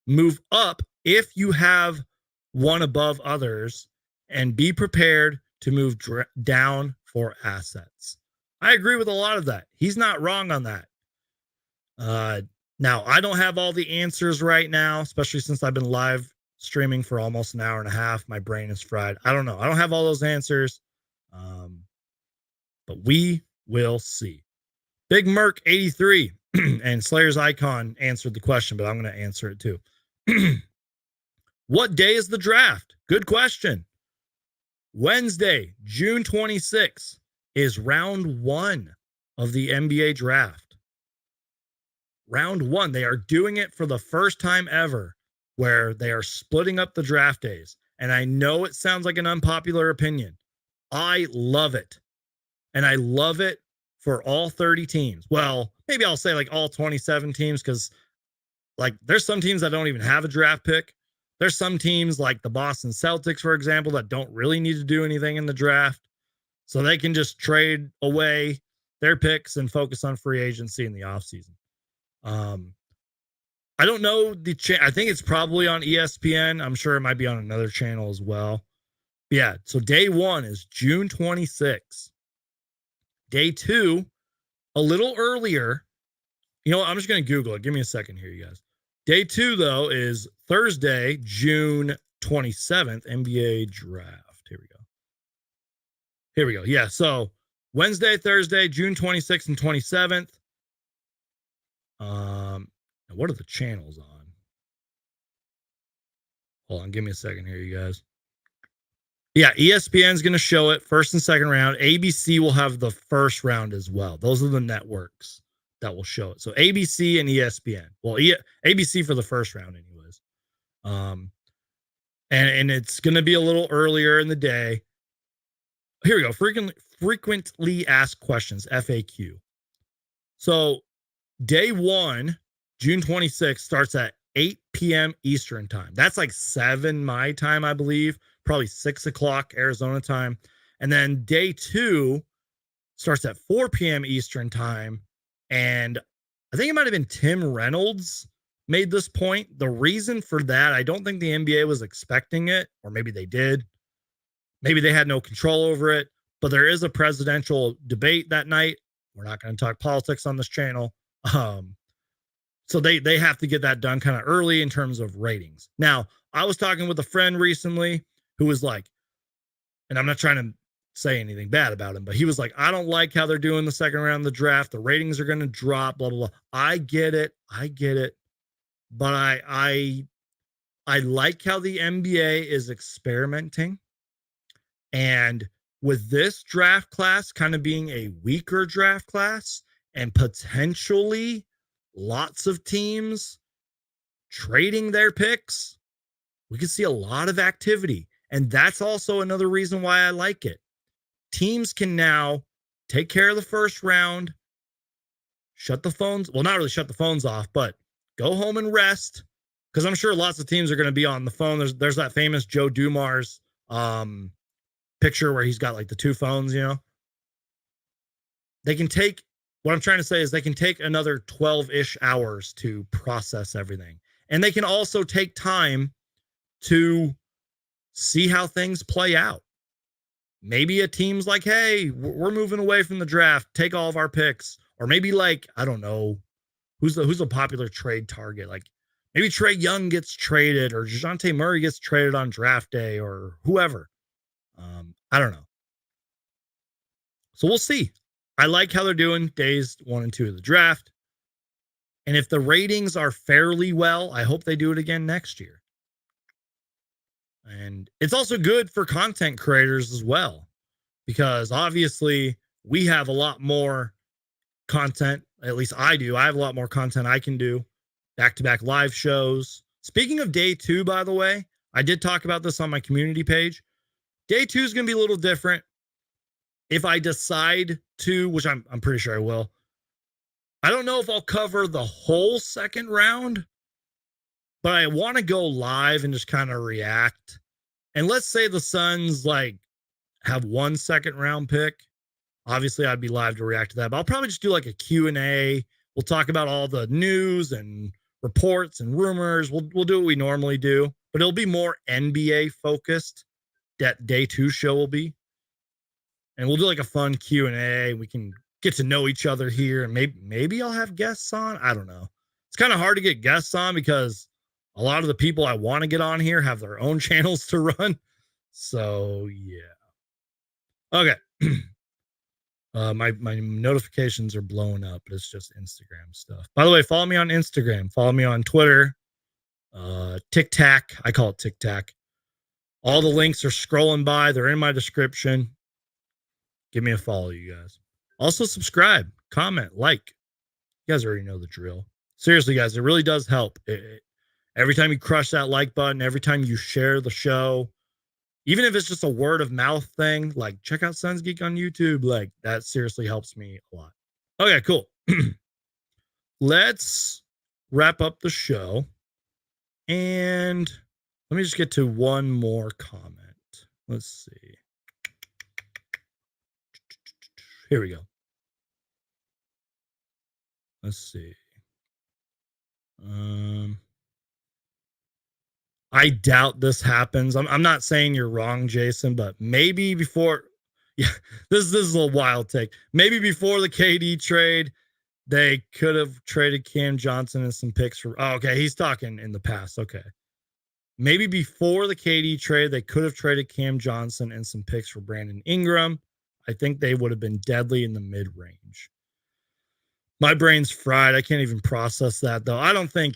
move up if you have one above others, and be prepared to move down for assets. I agree with a lot of that. He's not wrong on that. Now, I don't have all the answers right now, especially since I've been live streaming for almost an hour and a half. My brain is fried. I don't know. I don't have all those answers, but we will see. Big Merc 83 and Slayer's Icon answered the question, but I'm going to answer it too. What day is the draft? Good question. Wednesday, June 26th is round 1 of the NBA draft. Round 1. They are doing it for the first time ever where they are splitting up the draft days. And I know it sounds like an unpopular opinion. I love it. And I love it for all 30 teams. Well, maybe I'll say like all 27 teams because there's some teams that don't even have a draft pick. There's some teams like the Boston Celtics, for example, that don't really need to do anything in the draft. So they can just trade away their picks and focus on free agency in the offseason. I don't know I think it's probably on ESPN. I'm sure it might be on another channel as well. But yeah, so day 1 is June 26th. Day 2, a little earlier. You know what? I'm just going to Google it. Give me a second here, you guys. Day 2, though, is Thursday, June 27th, NBA draft. Here we go. Yeah, so Wednesday, Thursday, June 26th and 27th. What are the channels on? Hold on, give me a second here, you guys. Yeah, ESPN's going to show it first and second round. ABC will have the first round as well. Those are the networks that will show it. So ABC and ESPN. Well, ABC for the first round anyways. And it's going to be a little earlier in the day. Here we go. Frequently asked questions, FAQ. So day 1, June 26th, starts at 8 p.m. Eastern time. That's like 7 my time, I believe. Probably 6 o'clock Arizona time. And then day 2 starts at 4 p.m. Eastern time. And I think it might have been Tim Reynolds made this point. The reason for that, I don't think the NBA was expecting it, or maybe they did. Maybe they had no control over it, but there is a presidential debate that night. We're not going to talk politics on this channel. So they have to get that done kind of early in terms of ratings. Now, I was talking with a friend recently who was like, and I'm not trying to say anything bad about him, but he was like, I don't like how they're doing the second round of the draft. The ratings are going to drop, blah, blah, blah. I get it. But I like how the NBA is experimenting. And with this draft class kind of being a weaker draft class and potentially lots of teams trading their picks, we can see a lot of activity. And that's also another reason why I like it. Teams can now take care of the first round, shut the phones. Well, not really shut the phones off, but go home and rest. Because I'm sure lots of teams are going to be on the phone. There's that famous Joe Dumars picture where he's got like the 2 phones, They can take, what I'm trying to say is they can take another 12-ish hours to process everything. And they can also take time to see how things play out. Maybe a team's like, hey, we're moving away from the draft. Take all of our picks. Or maybe like, I don't know, who's a popular trade target? Like maybe Trae Young gets traded or DeJounte Murray gets traded on draft day or whoever. I don't know. So we'll see. I like how they're doing days 1 and 2 of the draft. And if the ratings are fairly well, I hope they do it again next year. And it's also good for content creators as well, because obviously we have a lot more content. At least I do. I have a lot more content I can do. Back-to-back live shows. Speaking of day 2, by the way, I did talk about this on my community page. Day 2 is going to be a little different. If I decide to, which I'm pretty sure I will, I don't know if I'll cover the whole second round, but I want to go live and just kind of react. And let's say the Suns like have 1 second round pick. Obviously, I'd be live to react to that, but I'll probably just do like a Q&A. We'll talk about all the news and reports and rumors. We'll do what we normally do, but it'll be more NBA focused. That day 2 show will be. And we'll do like a fun Q&A. We can get to know each other here, and maybe I'll have guests on. I don't know. It's kind of hard to get guests on because a lot of the people I want to get on here have their own channels to run. So yeah. Okay. My notifications are blowing up, but it's just Instagram stuff. By the way, follow me on Instagram. Follow me on Twitter. TikTok. I call it TikTok. All the links are scrolling by. They're in my description. Give me a follow, you guys. Also subscribe, comment, like. You guys already know the drill. Seriously, guys, it really does help. Every time you crush that like button, every time you share the show, even if it's just a word of mouth thing, like check out Suns Geek on YouTube, like that seriously helps me a lot. Okay, cool. Let's wrap up the show. And let me just get to one more comment. Let's see. Here we go. Let's see. I doubt this happens. I'm not saying you're wrong, Jason, but maybe before, yeah, this is a wild take. Maybe before the KD trade, they could have traded Cam Johnson and some picks for. Oh, okay, he's talking in the past. Okay, maybe before the KD trade, they could have traded Cam Johnson and some picks for Brandon Ingram. I think they would have been deadly in the mid range. My brain's fried. I can't even process that though. I don't think.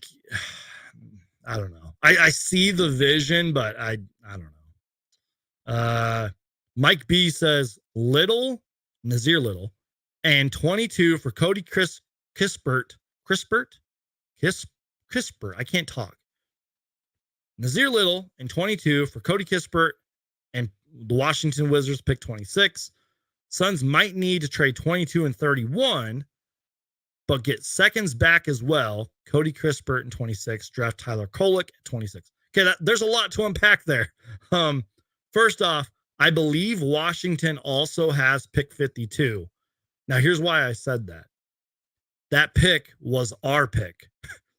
I don't know. I see the vision, but I don't know. Mike B says Nazir Little, and 22 for Cody Kispert. I can't talk. Nazir Little and 22 for Cody Kispert, and the Washington Wizards pick 26. Suns might need to trade 22 and 31, but get seconds back as well. Cody Kispert in 26, draft Tyler Kolek at 26. Okay, there's a lot to unpack there. First off, I believe Washington also has pick 52. Now, here's why I said that. That pick was our pick.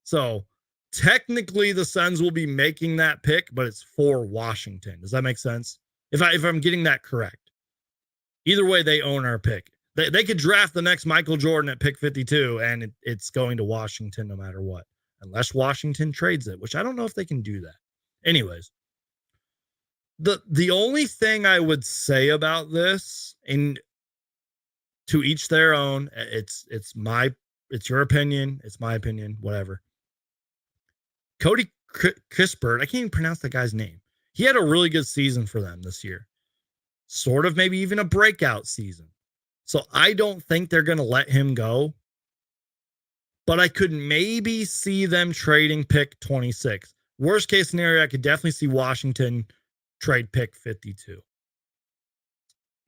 So technically the Suns will be making that pick, but it's for Washington. Does that make sense? If I'm getting that correct. Either way, they own our pick. They could draft the next Michael Jordan at pick 52, and it's going to Washington no matter what, unless Washington trades it, which I don't know if they can do that. Anyways, the only thing I would say about this, and to each their own, it's your opinion, it's my opinion, whatever. Cody Kispert, I can't even pronounce that guy's name. He had a really good season for them this year. Sort of maybe even a breakout season. So I don't think they're going to let him go. But I could maybe see them trading pick 26. Worst case scenario, I could definitely see Washington trade pick 52.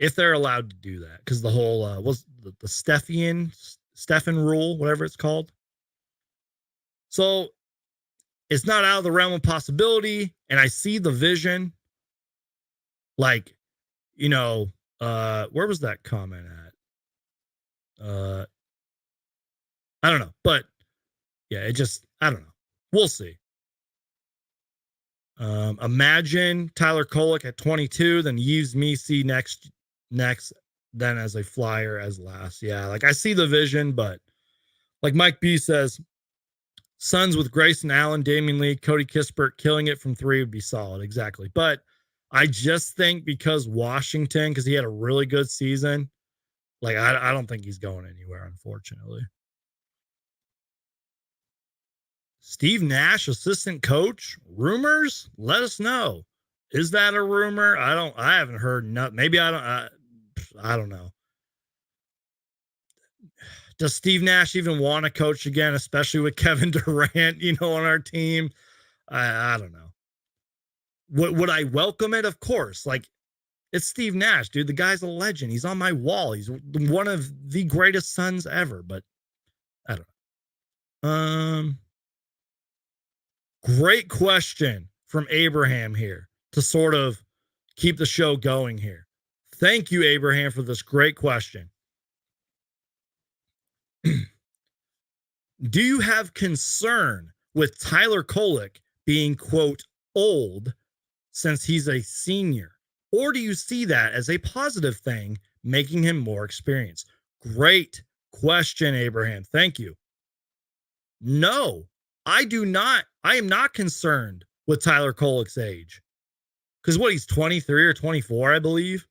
If they're allowed to do that. Because the whole, was the Stephen rule, whatever it's called. So it's not out of the realm of possibility. And I see the vision. Like, you know, where was that comment at? I don't know, but yeah, I don't know. We'll see. Imagine Tyler Kolek at 22, then use Misi next, then as a flyer as last. Yeah, like I see the vision, but like Mike B says, Suns with Grayson Allen, Damien Lee, Cody Kispert killing it from 3 would be solid. Exactly. But I just think because Washington, because he had a really good season, like I don't think he's going anywhere, unfortunately. Steve Nash, assistant coach, rumors? Let us know. Is that a rumor? I haven't heard nothing. Maybe I don't know. Does Steve Nash even want to coach again, especially with Kevin Durant, on our team? I don't know. Would I welcome it? Of course. Like, it's Steve Nash, dude. The guy's a legend. He's on my wall. He's one of the greatest sons ever, but I don't know. Great question from Abraham here to sort of keep the show going here. Thank you, Abraham, for this great question. Do you have concern with Tyler Kolek being, quote, old since he's a senior? Or do you see that as a positive thing, making him more experienced? Great question, Abraham. Thank you. No, I do not. I am not concerned with Tyler Kolek's age. Because he's 23 or 24, I believe.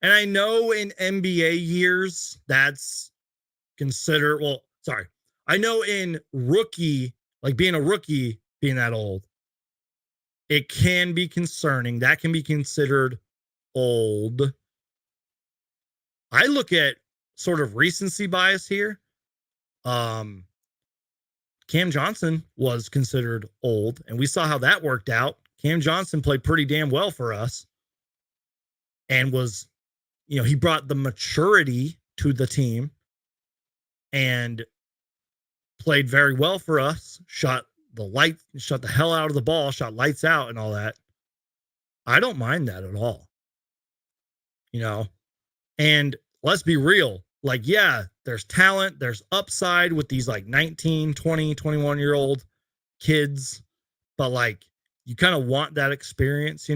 And I know in NBA years, that's considered, I know in rookie, like being a rookie, being that old, it can be concerning. That can be considered old. I look at sort of recency bias here. Cam Johnson was considered old, and we saw how that worked out. Cam Johnson played pretty damn well for us and was, he brought the maturity to the team and played very well for us, shot the hell out of the ball, shot lights out and all that. I don't mind that at all. And let's be real. Like, yeah, there's talent, there's upside with these like 19, 20, 21-year-old kids, but like you kind of want that experience,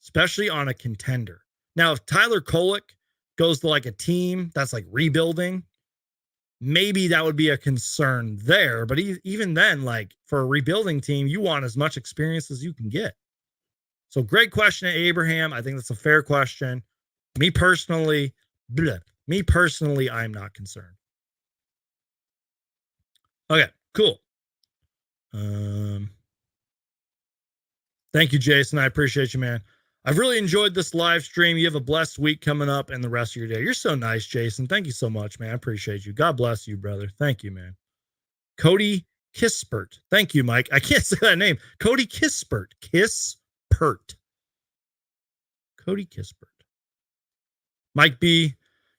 especially on a contender. Now, if Tyler Kolek goes to like a team that's like rebuilding, maybe that would be a concern there. But even then, like for a rebuilding team, you want as much experience as you can get. So great question, Abraham. I think that's a fair question. Me personally, I'm not concerned. Okay, cool. Thank you, Jason. I appreciate you, man. I've really enjoyed this live stream. You have a blessed week coming up and the rest of your day. You're so nice, Jason. Thank you so much, man. I appreciate you. God bless you, brother. Thank you, man. Cody Kispert. Thank you, Mike. I can't say that name. Cody Kispert. Cody Kispert. Mike B.,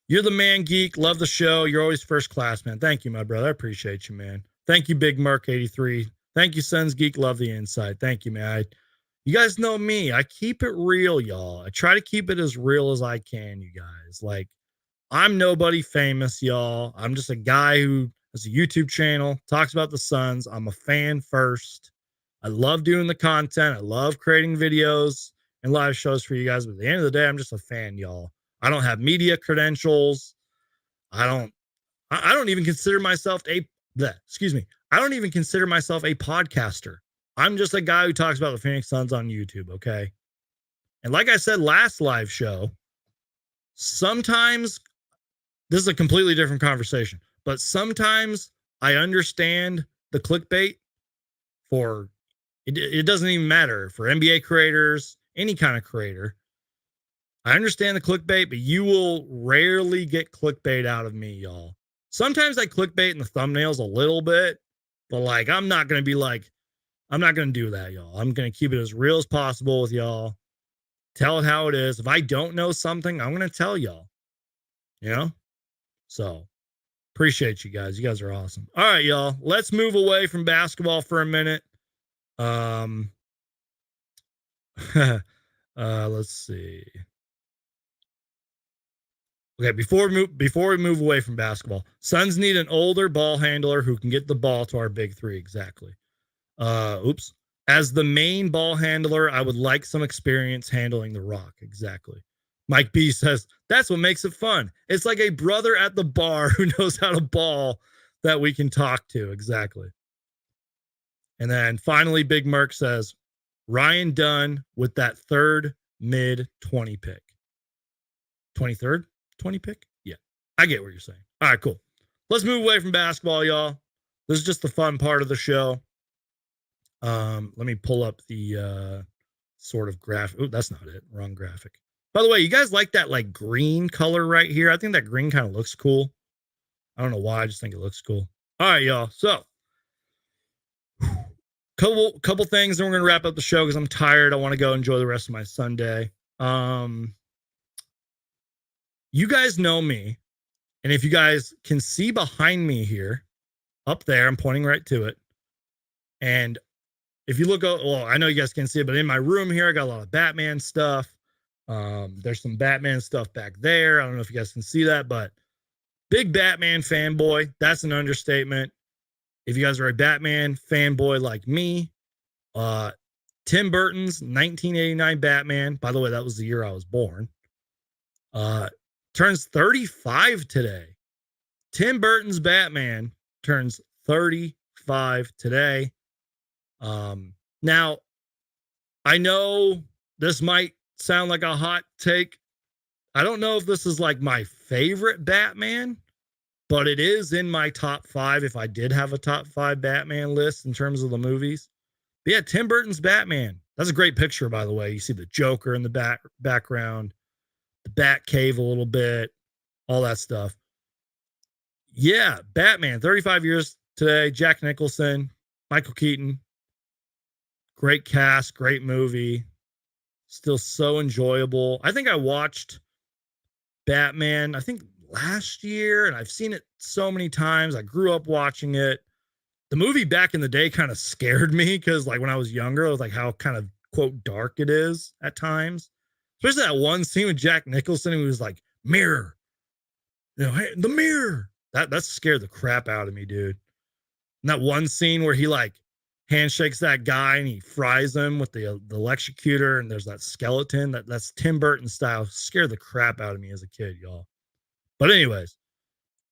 you're the man, geek. Love the show. You're always first class, man. Thank you, my brother. I appreciate you, man. Thank you, Big Mark 83. Thank you, Sons Geek. Love the inside. Thank you, man. You guys know me. I keep it real, y'all. I try to keep it as real as I can, you guys. Like, I'm nobody famous, y'all. I'm just a guy who has a YouTube channel, talks about the Suns. I'm a fan first. I love doing the content. I love creating videos and live shows for you guys. But at the end of the day, I'm just a fan, y'all. I don't have media credentials. I don't even consider myself I don't even consider myself a podcaster. I'm just a guy who talks about the Phoenix Suns on YouTube, okay? And like I said last live show, sometimes this is a completely different conversation, but sometimes I understand the clickbait for it doesn't even matter for NBA creators, any kind of creator. I understand the clickbait, but you will rarely get clickbait out of me, y'all. Sometimes I clickbait in the thumbnails a little bit, but like I'm not going to do that, y'all. I'm going to keep it as real as possible with y'all. Tell it how it is. If I don't know something, I'm going to tell y'all. So appreciate you guys. You guys are awesome. All right, y'all. Let's move away from basketball for a minute. Let's see. Okay, before we move away from basketball, Suns need an older ball handler who can get the ball to our big three. Exactly. As the main ball handler, I would like some experience handling the rock. Exactly. Mike B says, that's what makes it fun. It's like a brother at the bar who knows how to ball that we can talk to. Exactly. And then finally, Big Merc says, Ryan Dunn with that third mid 20 pick. 23rd, 20 pick? Yeah. I get what you're saying. All right, cool. Let's move away from basketball, y'all. This is just the fun part of the show. Let me pull up the sort of graphic. Oh, that's not it. Wrong graphic. By the way, you guys like that like green color right here? I think that green kind of looks cool. I don't know why. I just think it looks cool. All right, y'all. So, couple things, and we're gonna wrap up the show because I'm tired. I want to go enjoy the rest of my Sunday. You guys know me, and if you guys can see behind me here, up there, I'm pointing right to it. And if you look, well, I know you guys can't see it, but in my room here, I got a lot of Batman stuff. There's some Batman stuff back there. I don't know if you guys can see that, but big Batman fanboy. That's an understatement. If you guys are a Batman fanboy like me, Tim Burton's 1989 Batman, by the way, that was the year I was born, turns 35 today. Tim Burton's Batman turns 35 today. Now, I know this might sound like a hot take. I don't know if this is like my favorite Batman, but it is in my top 5 if I did have a top 5 Batman list in terms of the movies. But yeah, Tim Burton's Batman. That's a great picture, by the way. You see the Joker in the background, the Bat Cave a little bit, all that stuff. Yeah, Batman, 35 years today. Jack Nicholson, Michael Keaton. Great cast, great movie. Still so enjoyable. I think I watched Batman, I think last year, and I've seen it so many times. I grew up watching it. The movie back in the day kind of scared me because, like, when I was younger, I was like, how kind of quote dark it is at times. Especially that one scene with Jack Nicholson, who was like, mirror, hey, the mirror. That scared the crap out of me, dude. And that one scene where he like handshakes that guy and he fries him with the electrocutor, and there's that skeleton. That's Tim Burton style. Scared the crap out of me as a kid, y'all. But anyways,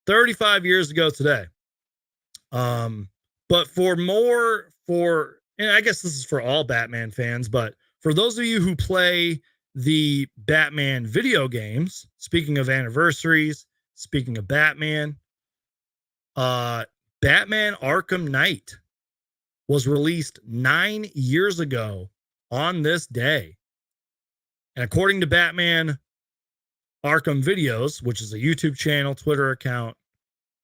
35 years ago today. But and I guess this is for all Batman fans, but for those of you who play the Batman video games, speaking of anniversaries, speaking of Batman, Batman Arkham Knight was released 9 years ago on this day. And according to Batman Arkham Videos, which is a YouTube channel, Twitter account,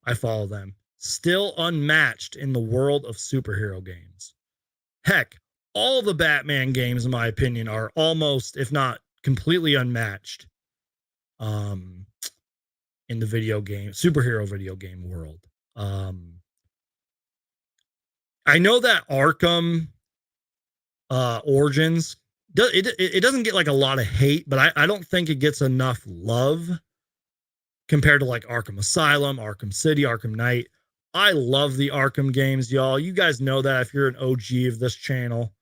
I follow them, still unmatched in the world of superhero games. Heck, all the Batman games, in my opinion, are almost, if not completely unmatched in the superhero video game world. I know that Arkham Origins, it doesn't get like a lot of hate, but I don't think it gets enough love compared to like Arkham Asylum, Arkham City, Arkham Knight. I love the Arkham games, y'all. You guys know that if you're an OG of this channel.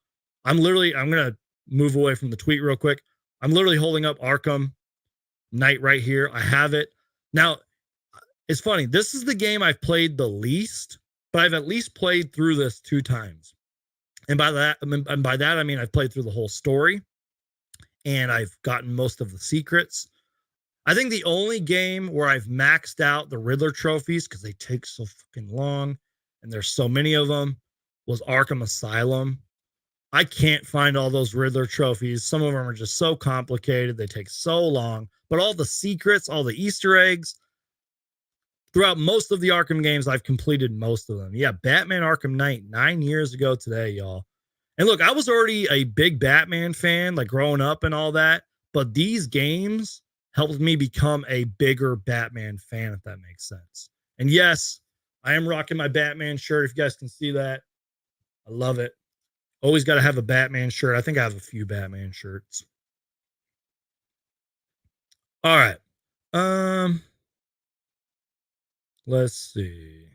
I'm going to move away from the tweet real quick. I'm literally holding up Arkham Knight right here. I have it. Now, it's funny. This is the game I've played the least, but I've at least played through this 2 times. And by that, I mean I've played through the whole story, and I've gotten most of the secrets. I think the only game where I've maxed out the Riddler trophies, because they take so fucking long, and there's so many of them, was Arkham Asylum. I can't find all those Riddler trophies. Some of them are just so complicated. They take so long. But all the secrets, all the Easter eggs, throughout most of the Arkham games, I've completed most of them. Yeah, Batman Arkham Knight, 9 years ago today, y'all. And look, I was already a big Batman fan, like growing up and all that. But these games helped me become a bigger Batman fan, if that makes sense. And yes, I am rocking my Batman shirt. If you guys can see that, I love it. Always got to have a Batman shirt. I think I have a few Batman shirts. All right. Let's see.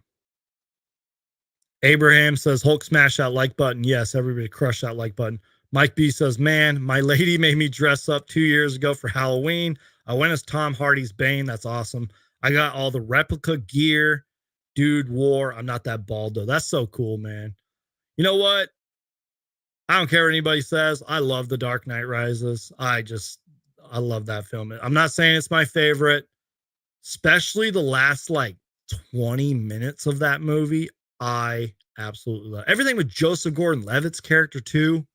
Abraham says Hulk smash that like button. Yes, everybody crush that like button. Mike B says, man, my lady made me dress up 2 years ago for Halloween. I went as Tom Hardy's Bane. That's awesome. I got all the replica gear dude wore. I'm not that bald though. That's so cool, man. You know what? I don't care what anybody says. I love The Dark Knight Rises. I love that film. I'm not saying it's my favorite, especially the last like 20 minutes of that movie. I absolutely love everything with Joseph Gordon-Levitt's character too.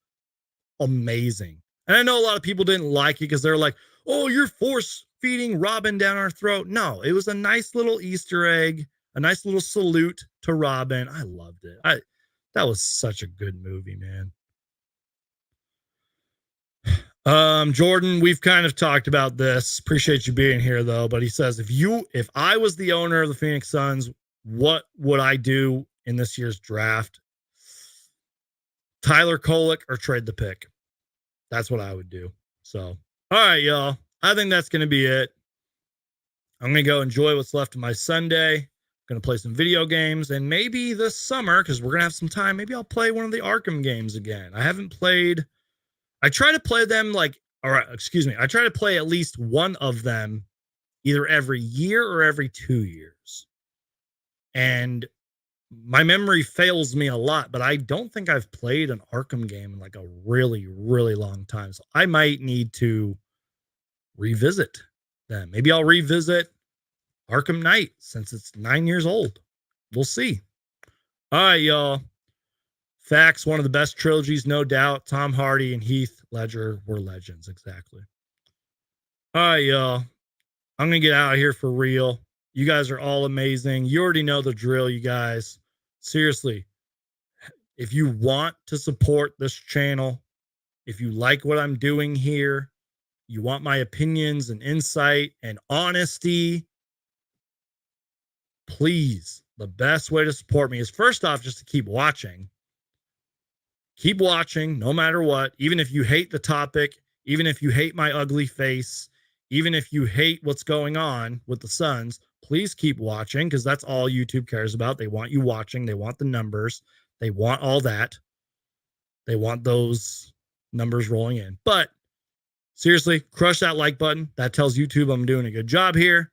Amazing. And I know a lot of people didn't like it because they're like, "Oh, you're force feeding Robin down our throat." No, it was a nice little Easter egg, a nice little salute to Robin. I loved it. That was such a good movie, man. Jordan, we've kind of talked about this. Appreciate you being here though. But he says, if I was the owner of the Phoenix Suns, what would I do in this year's draft? Tyler Kolek or trade the pick. That's what I would do. So, all right, y'all. I think that's going to be it. I'm going to go enjoy what's left of my Sunday. I'm going to play some video games, and maybe this summer, because we're going to have some time, maybe I'll play one of the Arkham games again. I haven't played. I try to play them I try to play at least one of them either every year or every 2 years. And my memory fails me a lot, but I don't think I've played an Arkham game in like a really, really long time. So I might need to revisit them. Maybe I'll revisit Arkham Knight since it's 9 years old. We'll see. All right, y'all. Facts, one of the best trilogies, no doubt. Tom Hardy and Heath Ledger were legends, exactly. All right, y'all. I'm going to get out of here for real. You guys are all amazing. You already know the drill, you guys. Seriously, if you want to support this channel, if you like what I'm doing here, you want my opinions and insight and honesty, please, the best way to support me is first off just to keep watching. Keep watching no matter what, even if you hate the topic, even if you hate my ugly face, even if you hate what's going on with the Suns, please keep watching because that's all YouTube cares about. They want you watching. They want the numbers. They want all that. They want those numbers rolling in. But seriously, crush that like button. That tells YouTube I'm doing a good job here.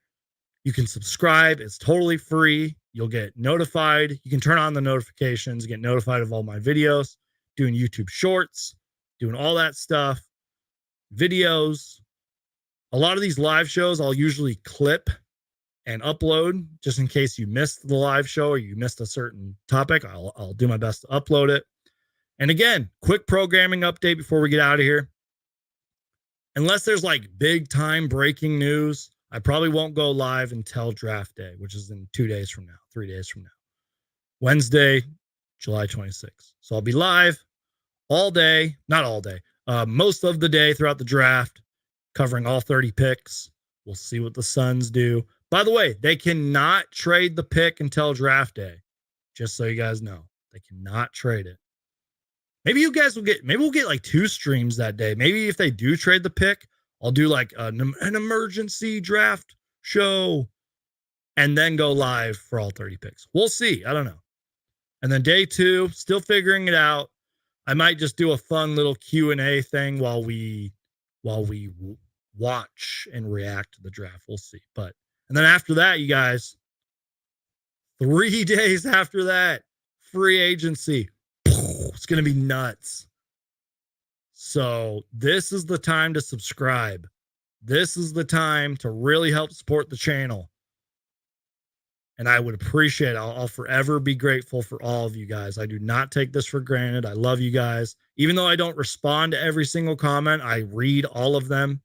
You can subscribe. It's totally free. You'll get notified. You can turn on the notifications, get notified of all my videos, doing YouTube shorts, doing all that stuff, videos. A lot of these live shows I'll usually clip and upload just in case you missed the live show or you missed a certain topic. I'll do my best to upload it. And again, quick programming update before we get out of here. Unless there's like big time breaking news, I probably won't go live until draft day, which is in 2 days from now, 3 days from now. Wednesday, July 26th. So I'll be live all day, not all day, most of the day throughout the draft, covering all 30 picks. We'll see what the Suns do. By the way, they cannot trade the pick until draft day. Just so you guys know, they cannot trade it. Maybe you guys will maybe we'll get like 2 streams that day. Maybe if they do trade the pick, I'll do like an emergency draft show and then go live for all 30 picks. We'll see. I don't know. And then day 2, still figuring it out. I might just do a fun little Q&A thing while we watch and react to the draft. We'll see. And then after that, you guys, 3 days after that, free agency. It's going to be nuts. So this is the time to subscribe. This is the time to really help support the channel. And I would appreciate it. I'll forever be grateful for all of you guys. I do not take this for granted. I love you guys. Even though I don't respond to every single comment, I read all of them.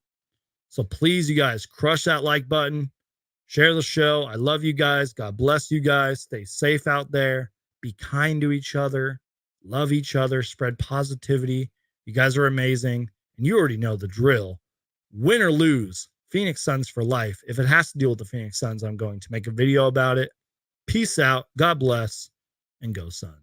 So please, you guys, crush that like button. Share the show. I love you guys. God bless you guys. Stay safe out there. Be kind to each other. Love each other. Spread positivity. You guys are amazing. And you already know the drill. Win or lose, Phoenix Suns for life. If it has to deal with the Phoenix Suns, I'm going to make a video about it. Peace out. God bless. And go Suns.